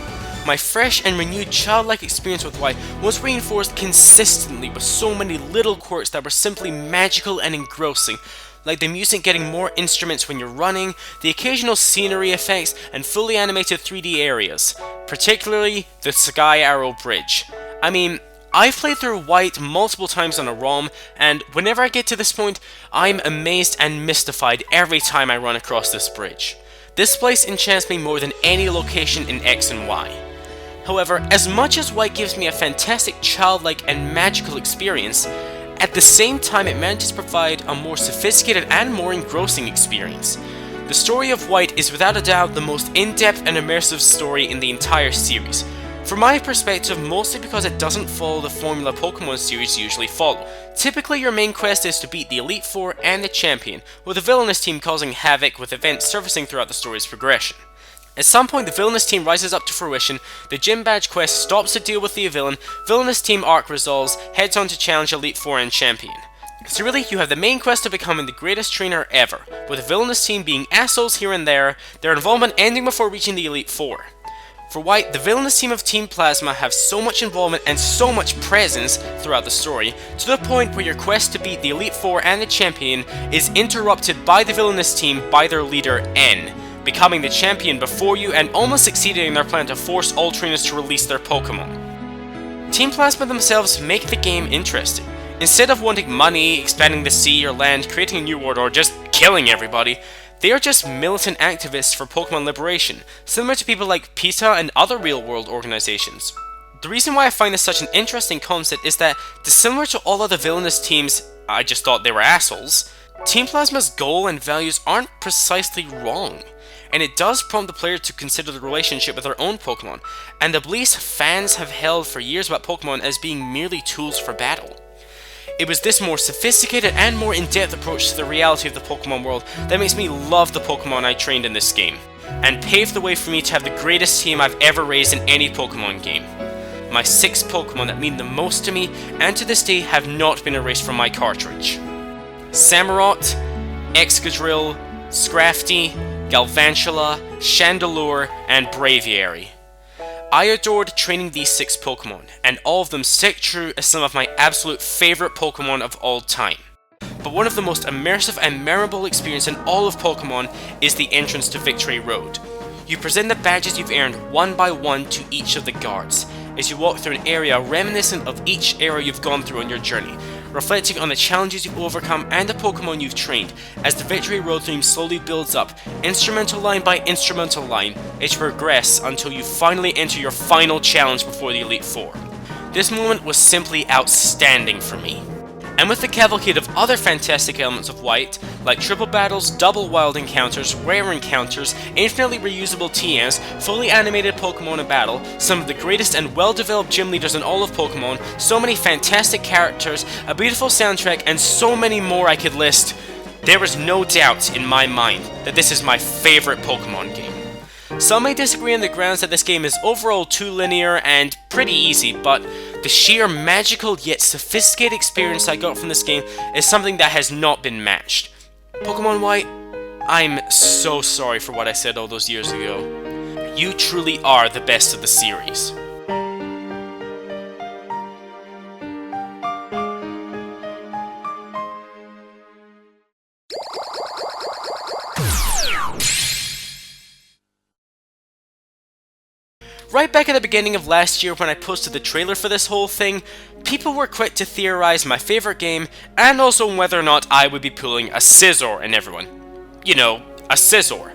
My fresh and renewed childlike experience with White was reinforced consistently with so many little quirks that were simply magical and engrossing, like the music getting more instruments when you're running, the occasional scenery effects, and fully animated 3D areas, particularly the Sky Arrow Bridge. I mean, I've played through White multiple times on a ROM, and whenever I get to this point, I'm amazed and mystified every time I run across this bridge. This place enchants me more than any location in X and Y. However, as much as White gives me a fantastic childlike and magical experience, at the same time it manages to provide a more sophisticated and more engrossing experience. The story of White is without a doubt the most in-depth and immersive story in the entire series. From my perspective, mostly because it doesn't follow the formula Pokemon series usually follow. Typically your main quest is to beat the Elite Four and the Champion, with the villainous team causing havoc with events surfacing throughout the story's progression. At some point the villainous team rises up to fruition, the Gym Badge quest stops to deal with the villainous team arc resolves, heads on to challenge Elite Four and Champion. So really, you have the main quest of becoming the greatest trainer ever, with the villainous team being assholes here and there, their involvement ending before reaching the Elite Four. For White, the villainous team of Team Plasma have so much involvement and so much presence throughout the story, to the point where your quest to beat the Elite Four and the Champion is interrupted by the villainous team by their leader, N, becoming the champion before you and almost succeeding in their plan to force all trainers to release their Pokemon. Team Plasma themselves make the game interesting. Instead of wanting money, expanding the sea or land, creating a new world, or just killing everybody, they are just militant activists for Pokemon liberation, similar to people like PETA and other real-world organizations. The reason why I find this such an interesting concept is that, dissimilar to all other villainous teams I just thought they were assholes, Team Plasma's goal and values aren't precisely wrong, and it does prompt the player to consider the relationship with their own Pokemon, and the beliefs fans have held for years about Pokemon as being merely tools for battle. It was this more sophisticated and more in-depth approach to the reality of the Pokemon world that makes me love the Pokemon I trained in this game, and paved the way for me to have the greatest team I've ever raised in any Pokemon game. My 6 Pokemon that mean the most to me, and to this day have not been erased from my cartridge. Samurott, Excadrill, Scrafty, Galvantula, Chandelure, and Braviary. I adored training these 6 Pokemon, and all of them stick true as some of my absolute favorite Pokemon of all time. But one of the most immersive and memorable experiences in all of Pokemon is the entrance to Victory Road. You present the badges you've earned one by one to each of the guards, as you walk through an area reminiscent of each era you've gone through on your journey, reflecting on the challenges you've overcome and the Pokemon you've trained, as the Victory Road theme slowly builds up, instrumental line by instrumental line, as you progress until you finally enter your final challenge before the Elite Four. This moment was simply outstanding for me. And with the cavalcade of other fantastic elements of White, like triple battles, double wild encounters, rare encounters, infinitely reusable TMs, fully animated Pokemon in battle, some of the greatest and well-developed gym leaders in all of Pokemon, so many fantastic characters, a beautiful soundtrack, and so many more I could list, there is no doubt in my mind that this is my favorite Pokemon game. Some may disagree on the grounds that this game is overall too linear and pretty easy, but the sheer magical yet sophisticated experience I got from this game is something that has not been matched. Pokemon White, I'm so sorry for what I said all those years ago. You truly are the best of the series. Right back at the beginning of last year when I posted the trailer for this whole thing, people were quick to theorize my favourite game, and also whether or not I would be pulling a scissor in everyone. You know, a scissor.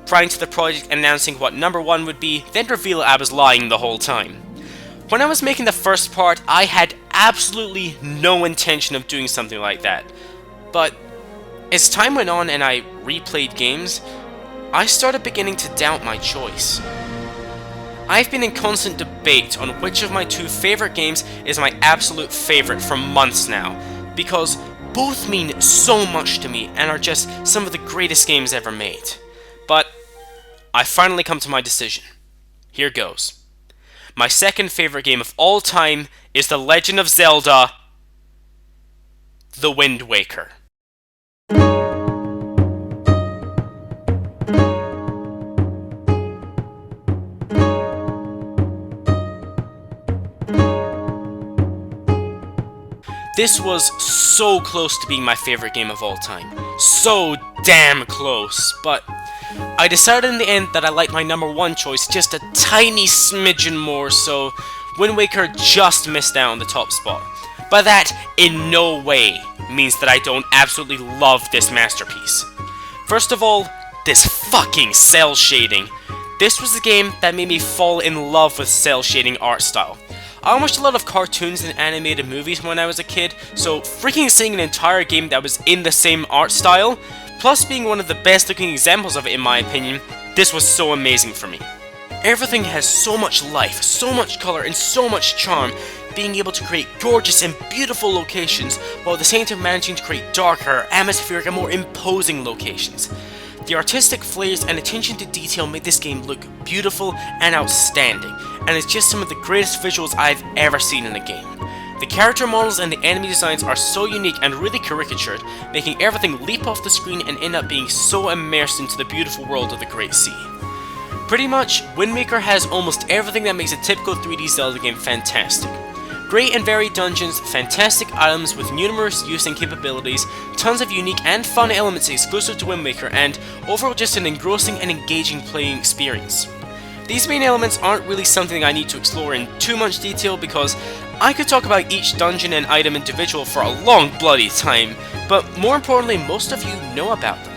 Prior to the project announcing what number 1 would be, then reveal I was lying the whole time. When I was making the first part, I had absolutely no intention of doing something like that. But as time went on and I replayed games, I started beginning to doubt my choice. I've been in constant debate on which of my 2 favourite games is my absolute favourite for months now, because both mean so much to me and are just some of the greatest games ever made. But I finally come to my decision. Here goes. My second favourite game of all time is The Legend of Zelda: The Wind Waker. This was so close to being my favourite game of all time. So damn close, but I decided in the end that I liked my number 1 choice just a tiny smidgen more, so Wind Waker just missed out on the top spot. But that in no way means that I don't absolutely love this masterpiece. First of all, this fucking cell shading. This was the game that made me fall in love with cell shading art style. I watched a lot of cartoons and animated movies when I was a kid, so freaking seeing an entire game that was in the same art style, plus being one of the best looking examples of it in my opinion, this was so amazing for me. Everything has so much life, so much colour, and so much charm, being able to create gorgeous and beautiful locations, while at the same time managing to create darker, atmospheric, and more imposing locations. The artistic flares and attention to detail made this game look beautiful and outstanding, and it's just some of the greatest visuals I've ever seen in a game. The character models and the enemy designs are so unique and really caricatured, making everything leap off the screen and end up being so immersed into the beautiful world of the Great Sea. Pretty much, Wind Waker has almost everything that makes a typical 3D Zelda game fantastic. Great and varied dungeons, fantastic items with numerous use and capabilities, tons of unique and fun elements exclusive to Wind Waker, and overall just an engrossing and engaging playing experience. These main elements aren't really something I need to explore in too much detail because I could talk about each dungeon and item individual for a long bloody time, but more importantly, most of you know about them.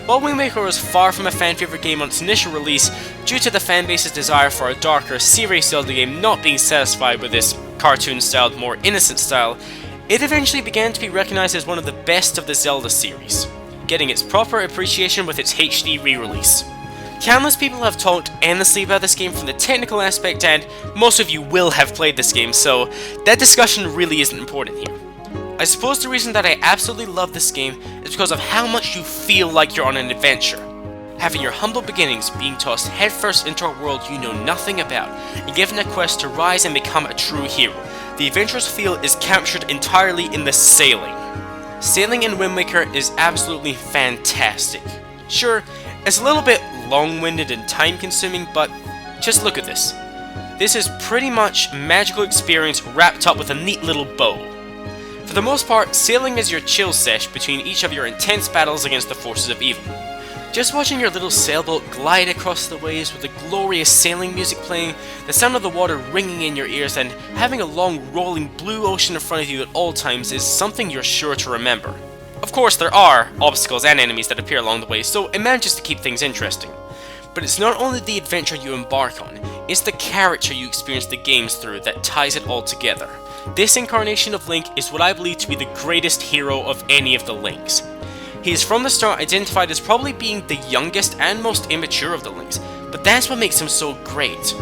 While Wind Waker was far from a fan favorite game on its initial release, due to the fanbase's desire for a darker, serious Zelda game not being satisfied with this cartoon-styled, more innocent style, it eventually began to be recognized as one of the best of the Zelda series, getting its proper appreciation with its HD re-release. Countless people have talked endlessly about this game from the technical aspect, and most of you will have played this game, so that discussion really isn't important here. I suppose the reason that I absolutely love this game is because of how much you feel like you're on an adventure. Having your humble beginnings being tossed headfirst into a world you know nothing about, and given a quest to rise and become a true hero. The adventurous feel is captured entirely in the sailing. Sailing in Wind Waker is absolutely fantastic. Sure, it's a little bit long-winded and time-consuming, but just look at this. This is pretty much magical experience wrapped up with a neat little bow. For the most part, sailing is your chill sesh between each of your intense battles against the forces of evil. Just watching your little sailboat glide across the waves with the glorious sailing music playing, the sound of the water ringing in your ears, and having a long rolling blue ocean in front of you at all times is something you're sure to remember. Of course, there are obstacles and enemies that appear along the way, so it manages to keep things interesting. But it's not only the adventure you embark on, it's the character you experience the games through that ties it all together. This incarnation of Link is what I believe to be the greatest hero of any of the Links. He is from the start identified as probably being the youngest and most immature of the Links, but that's what makes him so great.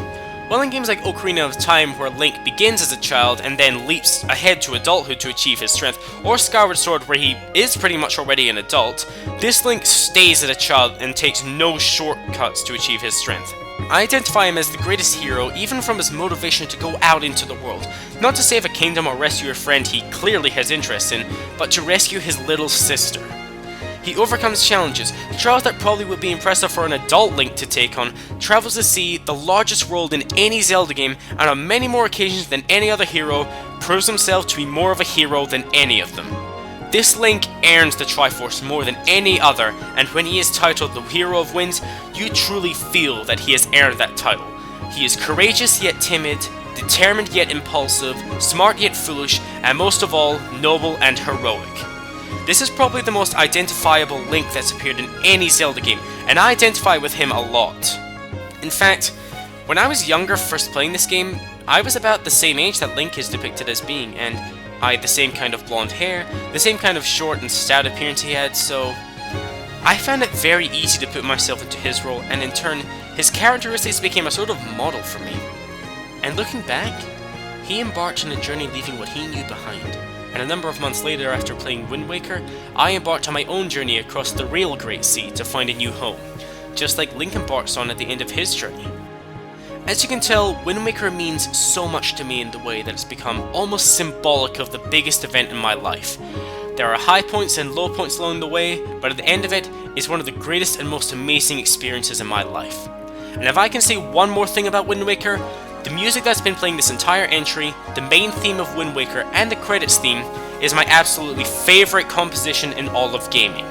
While in games like Ocarina of Time, where Link begins as a child and then leaps ahead to adulthood to achieve his strength, or Skyward Sword, where he is pretty much already an adult, this Link stays as a child and takes no shortcuts to achieve his strength. I identify him as the greatest hero even from his motivation to go out into the world, not to save a kingdom or rescue a friend he clearly has interest in, but to rescue his little sister. He overcomes challenges, trials that probably would be impressive for an adult Link to take on, travels the sea, the largest world in any Zelda game, and on many more occasions than any other hero, proves himself to be more of a hero than any of them. This Link earns the Triforce more than any other, and when he is titled the Hero of Winds, you truly feel that he has earned that title. He is courageous yet timid, determined yet impulsive, smart yet foolish, and most of all, noble and heroic. This is probably the most identifiable Link that's appeared in any Zelda game, and I identify with him a lot. In fact, when I was younger first playing this game, I was about the same age that Link is depicted as being, and I had the same kind of blonde hair, the same kind of short and stout appearance he had, so I found it very easy to put myself into his role, and in turn, his characteristics became a sort of model for me. And looking back, he embarked on a journey leaving what he knew behind, and a number of months later after playing Wind Waker, I embarked on my own journey across the real Great Sea to find a new home, just like Link embarks on at the end of his journey. As you can tell, Wind Waker means so much to me in the way that it's become almost symbolic of the biggest event in my life. There are high points and low points along the way, but at the end of it, it's one of the greatest and most amazing experiences in my life. And if I can say one more thing about Wind Waker, the music that's been playing this entire entry, the main theme of Wind Waker, and the credits theme is my absolutely favourite composition in all of gaming.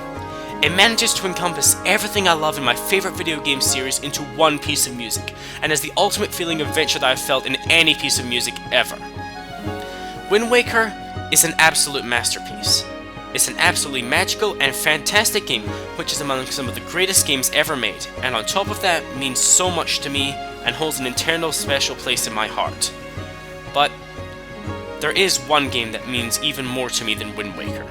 It manages to encompass everything I love in my favourite video game series into one piece of music, and is the ultimate feeling of adventure that I've felt in any piece of music ever. Wind Waker is an absolute masterpiece. It's an absolutely magical and fantastic game, which is among some of the greatest games ever made, and on top of that, means so much to me and holds an eternal special place in my heart. But there is one game that means even more to me than Wind Waker.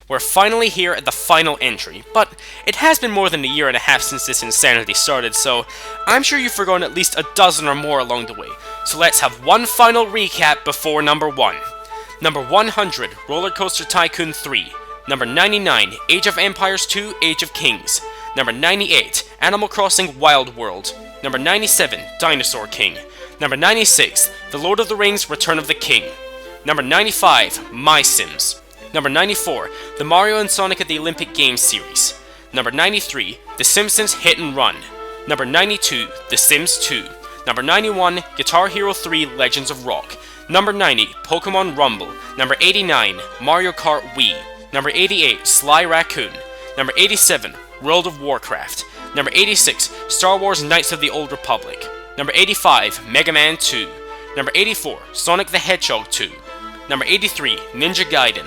We're finally here at the final entry, but it has been more than a year and a half since this insanity started, so I'm sure you've forgotten at least a dozen or more along the way. So let's have one final recap before number 1. Number 100, Roller Coaster Tycoon 3. Number 99, Age of Empires 2, Age of Kings. Number 98, Animal Crossing Wild World. Number 97, Dinosaur King. Number 96, The Lord of the Rings Return of the King. Number 95, My Sims. Number 94, the Mario and Sonic at the Olympic Games series. Number 93, The Simpsons Hit and Run. Number 92, The Sims 2. Number 91, Guitar Hero 3 Legends of Rock. Number 90, Pokemon Rumble. Number 89, Mario Kart Wii. Number 88, Sly Raccoon. Number 87, World of Warcraft. Number 86, Star Wars Knights of the Old Republic. Number 85, Mega Man 2. Number 84, Sonic the Hedgehog 2. Number 83, Ninja Gaiden.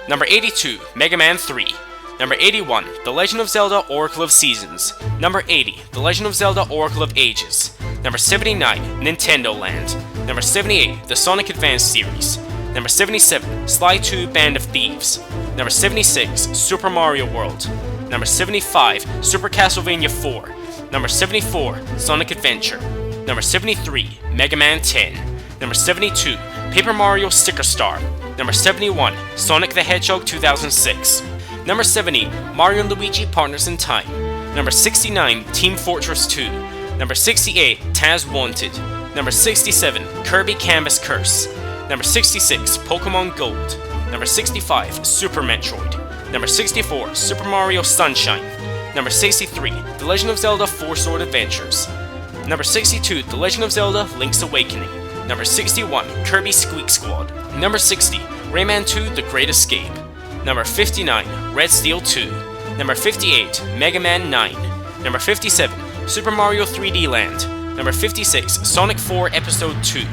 Number 82, Mega Man 3. Number 81, The Legend of Zelda Oracle of Seasons. Number 80, The Legend of Zelda Oracle of Ages. Number 79, Nintendo Land. Number 78, the Sonic Advance series. Number 77, Sly 2 Band of Thieves. Number 76, Super Mario World. Number 75, Super Castlevania 4. Number 74, Sonic Adventure. Number 73, Mega Man 10. Number 72, Paper Mario Sticker Star. Number 71, Sonic the Hedgehog 2006. Number 70, Mario & Luigi Partners in Time. Number 69, Team Fortress 2. Number 68, Taz Wanted. Number 67, Kirby Canvas Curse. Number 66, Pokemon Gold. Number 65, Super Metroid. Number 64, Super Mario Sunshine. Number 63, The Legend of Zelda 4 Sword Adventures. Number 62, The Legend of Zelda Link's Awakening. Number 61, Kirby Squeak Squad. Number 60, Rayman 2 The Great Escape. Number 59, Red Steel 2. Number 58, Mega Man 9. Number 57, Super Mario 3D Land. Number 56, Sonic 4 Episode 2.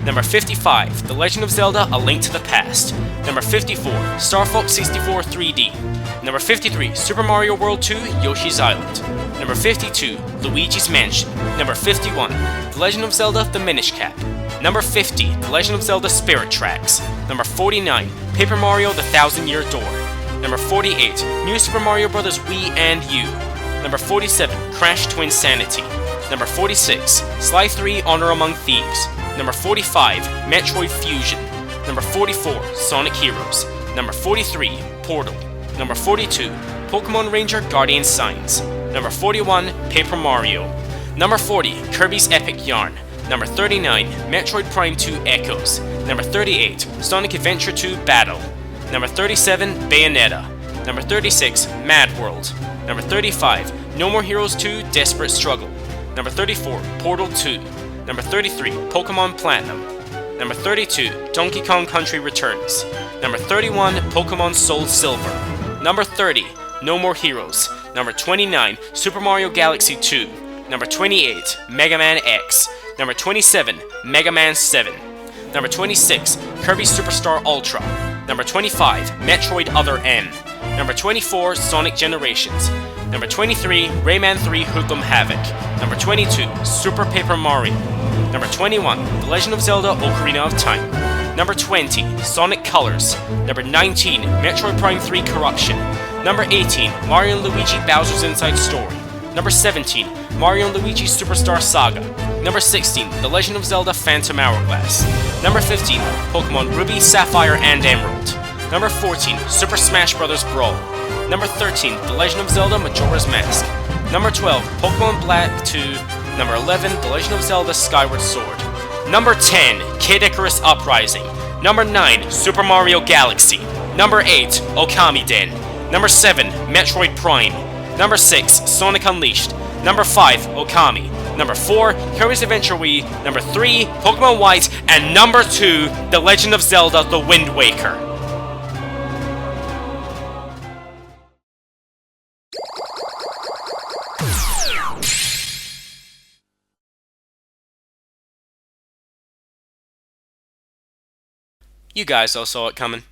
Number 55, The Legend of Zelda A Link to the Past. Number 54, Star Fox 64 3D. Number 53, Super Mario World 2 Yoshi's Island. Number 52, Luigi's Mansion. Number 51, The Legend of Zelda The Minish Cap. Number 50, The Legend of Zelda Spirit Tracks. Number 49, Paper Mario The Thousand Year Door. Number 48, New Super Mario Bros. Wii and U. Number 47, Crash Twinsanity. Number 46, Sly 3 Honor Among Thieves. Number 45, Metroid Fusion. Number 44, Sonic Heroes. Number 43, Portal. Number 42, Pokemon Ranger Guardian Signs. Number 41, Paper Mario. Number 40, Kirby's Epic Yarn. Number 39, Metroid Prime 2 Echoes. Number 38, Sonic Adventure 2 Battle. Number 37, Bayonetta. Number 36, Mad World. Number 35, No More Heroes 2 Desperate Struggle. Number 34, Portal 2. Number 33, Pokemon Platinum. Number 32, Donkey Kong Country Returns. Number 31, Pokemon Soul Silver. Number 30, No More Heroes. Number 29, Super Mario Galaxy 2. Number 28, Mega Man X. Number 27, Mega Man 7. Number 26, Kirby Superstar Ultra. Number 25, Metroid Other M. Number 24, Sonic Generations. Number 23, Rayman 3 Hoodlum Havoc. Number 22, Super Paper Mario. Number 21, The Legend of Zelda Ocarina of Time. Number 20, Sonic Colors. Number 19, Metroid Prime 3 Corruption. Number 18, Mario & Luigi Bowser's Inside Story. Number 17, Mario & Luigi Superstar Saga. Number 16, The Legend of Zelda Phantom Hourglass. Number 15, Pokemon Ruby, Sapphire, and Emerald. Number 14, Super Smash Bros. Brawl. Number 13, The Legend of Zelda Majora's Mask. Number 12, Pokemon Black 2. Number 11, The Legend of Zelda Skyward Sword. Number 10, Kid Icarus Uprising. Number 9, Super Mario Galaxy. Number 8, Okami Den. Number 7, Metroid Prime. Number 6, Sonic Unleashed. Number 5, Okami. Number 4, Kirby's Adventure Wii. Number 3, Pokemon White. And number 2, The Legend of Zelda The Wind Waker. You guys all saw it coming.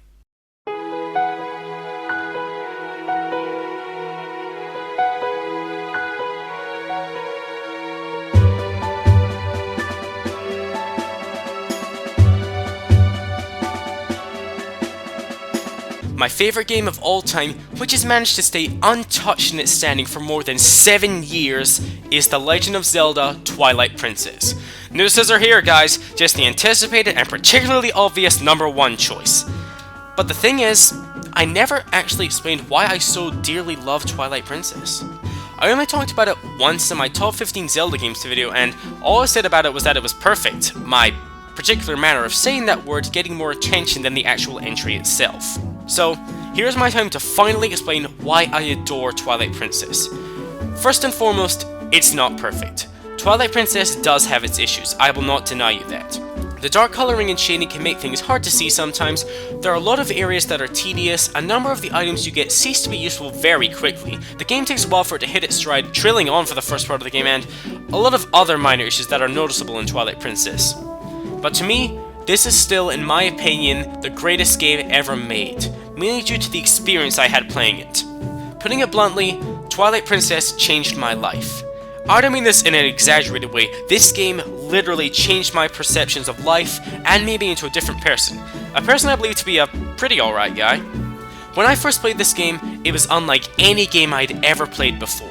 My favorite game of all time, which has managed to stay untouched in its standing for more than 7 years, is The Legend of Zelda Twilight Princess. Notices are here, guys, just the anticipated and particularly obvious number 1 choice. But the thing is, I never actually explained why I so dearly love Twilight Princess. I only talked about it once in my top 15 Zelda games video, and all I said about it was that it was perfect, my particular manner of saying that word getting more attention than the actual entry itself. So, here's my time to finally explain why I adore Twilight Princess. First and foremost, it's not perfect. Twilight Princess does have its issues, I will not deny you that. The dark coloring and shading can make things hard to see sometimes, there are a lot of areas that are tedious, a number of the items you get cease to be useful very quickly, the game takes a while for it to hit its stride, trailing on for the first part of the game, and a lot of other minor issues that are noticeable in Twilight Princess. But to me, this is still, in my opinion, the greatest game ever made, mainly due to the experience I had playing it. Putting it bluntly, Twilight Princess changed my life. I don't mean this in an exaggerated way, this game literally changed my perceptions of life and made me into a different person. A person I believe to be a pretty alright guy. When I first played this game, it was unlike any game I'd ever played before.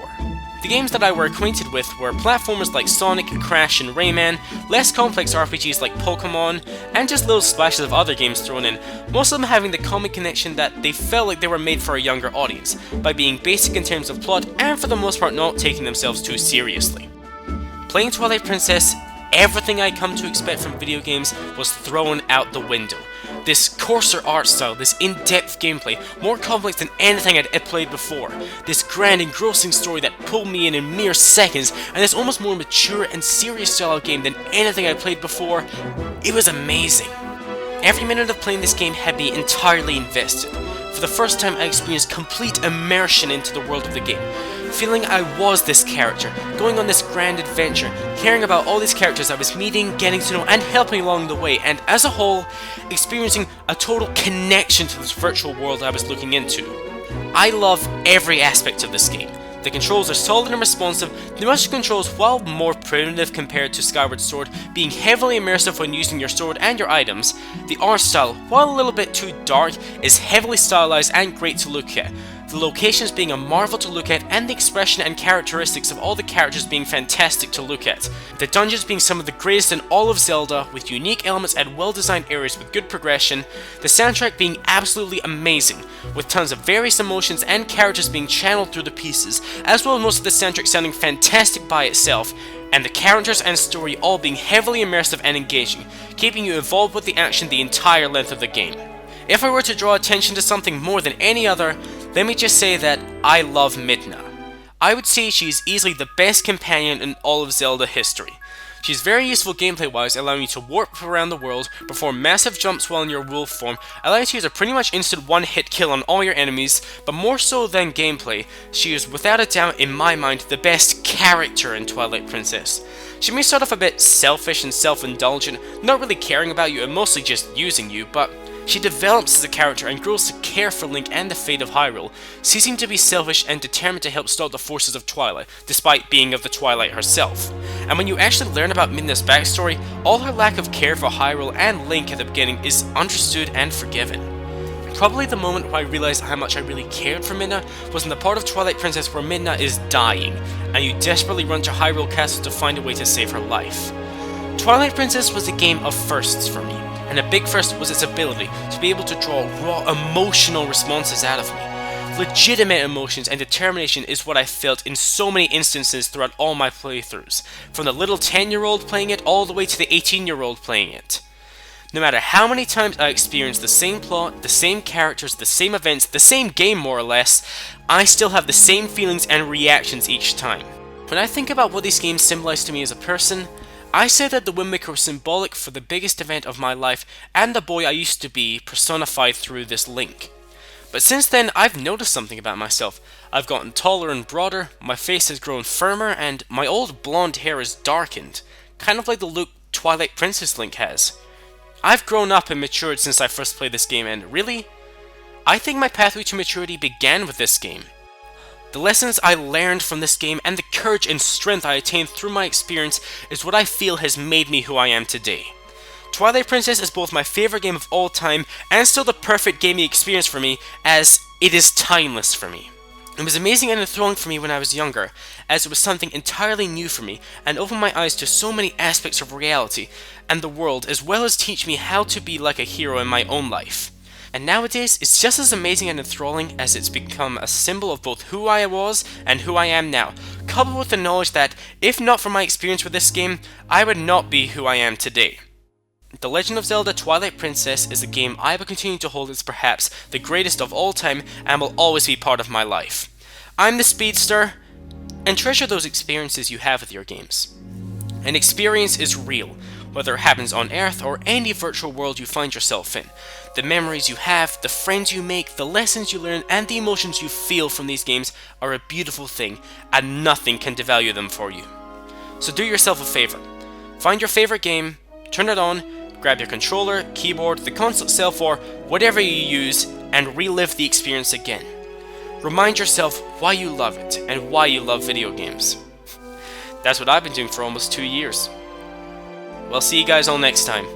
The games that I were acquainted with were platformers like Sonic, Crash, and Rayman, less complex RPGs like Pokemon, and just little splashes of other games thrown in, most of them having the common connection that they felt like they were made for a younger audience, by being basic in terms of plot and for the most part not taking themselves too seriously. Playing Twilight Princess, everything I'd come to expect from video games was thrown out the window. This coarser art style, this in-depth gameplay, more complex than anything I'd played before, this grand engrossing story that pulled me in mere seconds, and this almost more mature and serious style of game than anything I'd played before, it was amazing. Every minute of playing this game had me entirely invested. For the first time I experienced complete immersion into the world of the game, feeling I was this character, going on this grand adventure, caring about all these characters I was meeting, getting to know, and helping along the way, and as a whole, experiencing a total connection to this virtual world I was looking into. I love every aspect of this game. The controls are solid and responsive, the motion controls, while more primitive compared to Skyward Sword, being heavily immersive when using your sword and your items. The art style, while a little bit too dark, is heavily stylized and great to look at. The locations being a marvel to look at, and the expression and characteristics of all the characters being fantastic to look at. The dungeons being some of the greatest in all of Zelda, with unique elements and well-designed areas with good progression. The soundtrack being absolutely amazing, with tons of various emotions and characters being channeled through the pieces, as well as most of the soundtrack sounding fantastic by itself. and the characters and story all being heavily immersive and engaging, keeping you involved with the action the entire length of the game. If I were to draw attention to something more than any other, let me just say that I love Midna. I would say she is easily the best companion in all of Zelda history. She is very useful gameplay-wise, allowing you to warp around the world, perform massive jumps while in your wolf form, allowing you to use a pretty much instant one-hit kill on all your enemies, but more so than gameplay, she is without a doubt, in my mind, the best character in Twilight Princess. She may start off a bit selfish and self-indulgent, not really caring about you and mostly just using you, but she develops as a character and grows to care for Link and the fate of Hyrule, ceasing to be selfish and determined to help stop the forces of Twilight, despite being of the Twilight herself. And when you actually learn about Midna's backstory, all her lack of care for Hyrule and Link at the beginning is understood and forgiven. Probably the moment where I realized how much I really cared for Midna was in the part of Twilight Princess where Midna is dying, and you desperately run to Hyrule Castle to find a way to save her life. Twilight Princess was a game of firsts for me, and a big first was its ability to be able to draw raw emotional responses out of me. Legitimate emotions and determination is what I felt in so many instances throughout all my playthroughs, from the little 10-year-old playing it all the way to the 18-year-old playing it. No matter how many times I experienced the same plot, the same characters, the same events, the same game more or less, I still have the same feelings and reactions each time. When I think about what these games symbolize to me as a person, I say that the Wind Waker was symbolic for the biggest event of my life and the boy I used to be personified through this Link. But since then, I've noticed something about myself. I've gotten taller and broader, my face has grown firmer, and my old blonde hair has darkened, kind of like the look Twilight Princess Link has. I've grown up and matured since I first played this game, and really, I think my pathway to maturity began with this game. The lessons I learned from this game and the courage and strength I attained through my experience is what I feel has made me who I am today. Twilight Princess is both my favorite game of all time and still the perfect gaming experience for me, as it is timeless for me. It was amazing and enthralling for me when I was younger, as it was something entirely new for me and opened my eyes to so many aspects of reality and the world, as well as teach me how to be like a hero in my own life. And nowadays, it's just as amazing and enthralling as it's become a symbol of both who I was and who I am now, coupled with the knowledge that, if not for my experience with this game, I would not be who I am today. The Legend of Zelda Twilight Princess is a game I will continue to hold as perhaps the greatest of all time and will always be part of my life. I'm the Speedster, and treasure those experiences you have with your games. An experience is real, whether it happens on Earth or any virtual world you find yourself in. The memories you have, the friends you make, the lessons you learn, and the emotions you feel from these games are a beautiful thing, and nothing can devalue them for you. So do yourself a favor. Find your favorite game, turn it on, grab your controller, keyboard, the console itself, or whatever you use, and relive the experience again. Remind yourself why you love it, and why you love video games. That's what I've been doing for almost 2 years. Well, see you guys all next time.